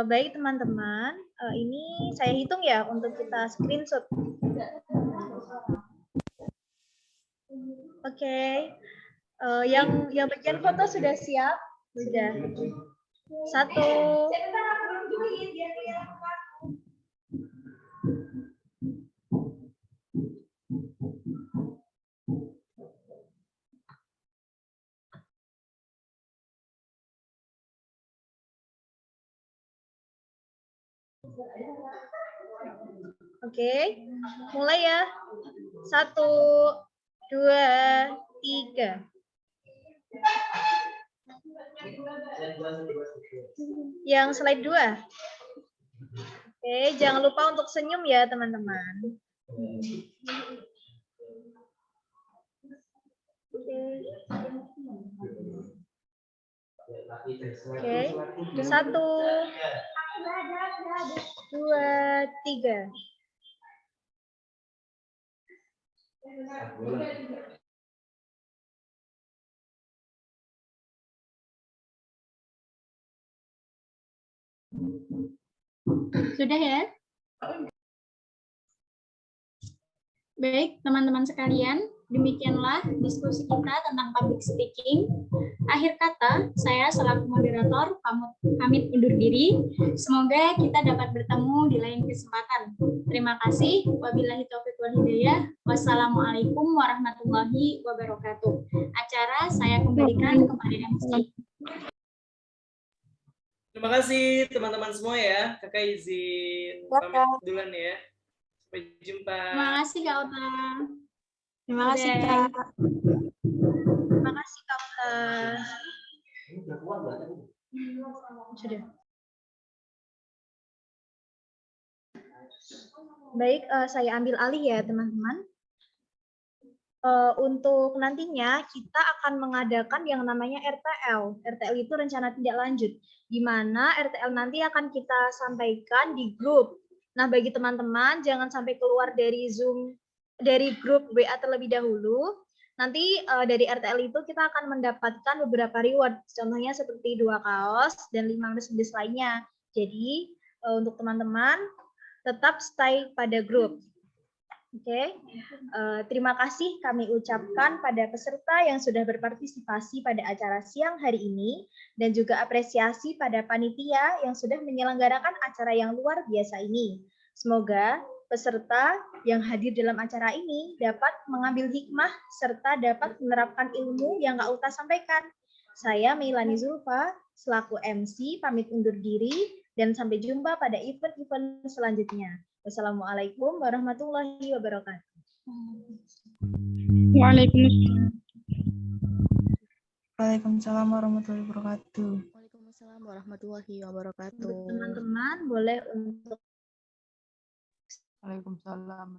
Baik teman-teman, ini saya hitung ya untuk kita screenshot. Oke, yang bagian foto sudah siap? Sudah. 1. Oke, mulai ya. 1, 2, 3. Yang slide 2. Oke, jangan lupa untuk senyum ya teman-teman. Oke, 1, 2, 3. Sudah ya? Baik, teman-teman sekalian, demikianlah diskusi kita tentang public speaking. Akhir kata, saya selaku moderator pamit undur diri. Semoga kita dapat bertemu di lain kesempatan. Terima kasih. Wabillahi taufiq wal hidayah. Wassalamualaikum warahmatullahi wabarakatuh. Acara saya kembalikan kepada MC. Terima kasih teman-teman semua ya. Kakak izin pamit duluan ya. Sampai jumpa. Terima kasih Kak Uta. Terima kasih, Udah. Kak. Terima kasih Kak Uta. Sudah. Baik, saya ambil alih ya teman-teman. Untuk nantinya kita akan mengadakan yang namanya RTL. RTL itu rencana tindak lanjut, di mana RTL nanti akan kita sampaikan di grup. Nah, bagi teman-teman jangan sampai keluar dari Zoom, dari grup WA terlebih dahulu. Nanti dari RTL itu kita akan mendapatkan beberapa reward, contohnya seperti 2 kaos dan 5 merchandise lainnya. Jadi untuk teman-teman tetap stay pada grup. Oke, terima kasih kami ucapkan pada peserta yang sudah berpartisipasi pada acara siang hari ini, dan juga apresiasi pada panitia yang sudah menyelenggarakan acara yang luar biasa ini. Semoga peserta yang hadir dalam acara ini dapat mengambil hikmah serta dapat menerapkan ilmu yang Kak Uta sampaikan. Saya Meilani Zulfa, selaku MC, pamit undur diri, dan sampai jumpa pada event-event selanjutnya. Wassalamualaikum warahmatullahi wabarakatuh. Waalaikumsalam warahmatullahi wabarakatuh. Waalaikumsalam warahmatullahi wabarakatuh. Untuk teman-teman boleh untuk Waalaikumsalam.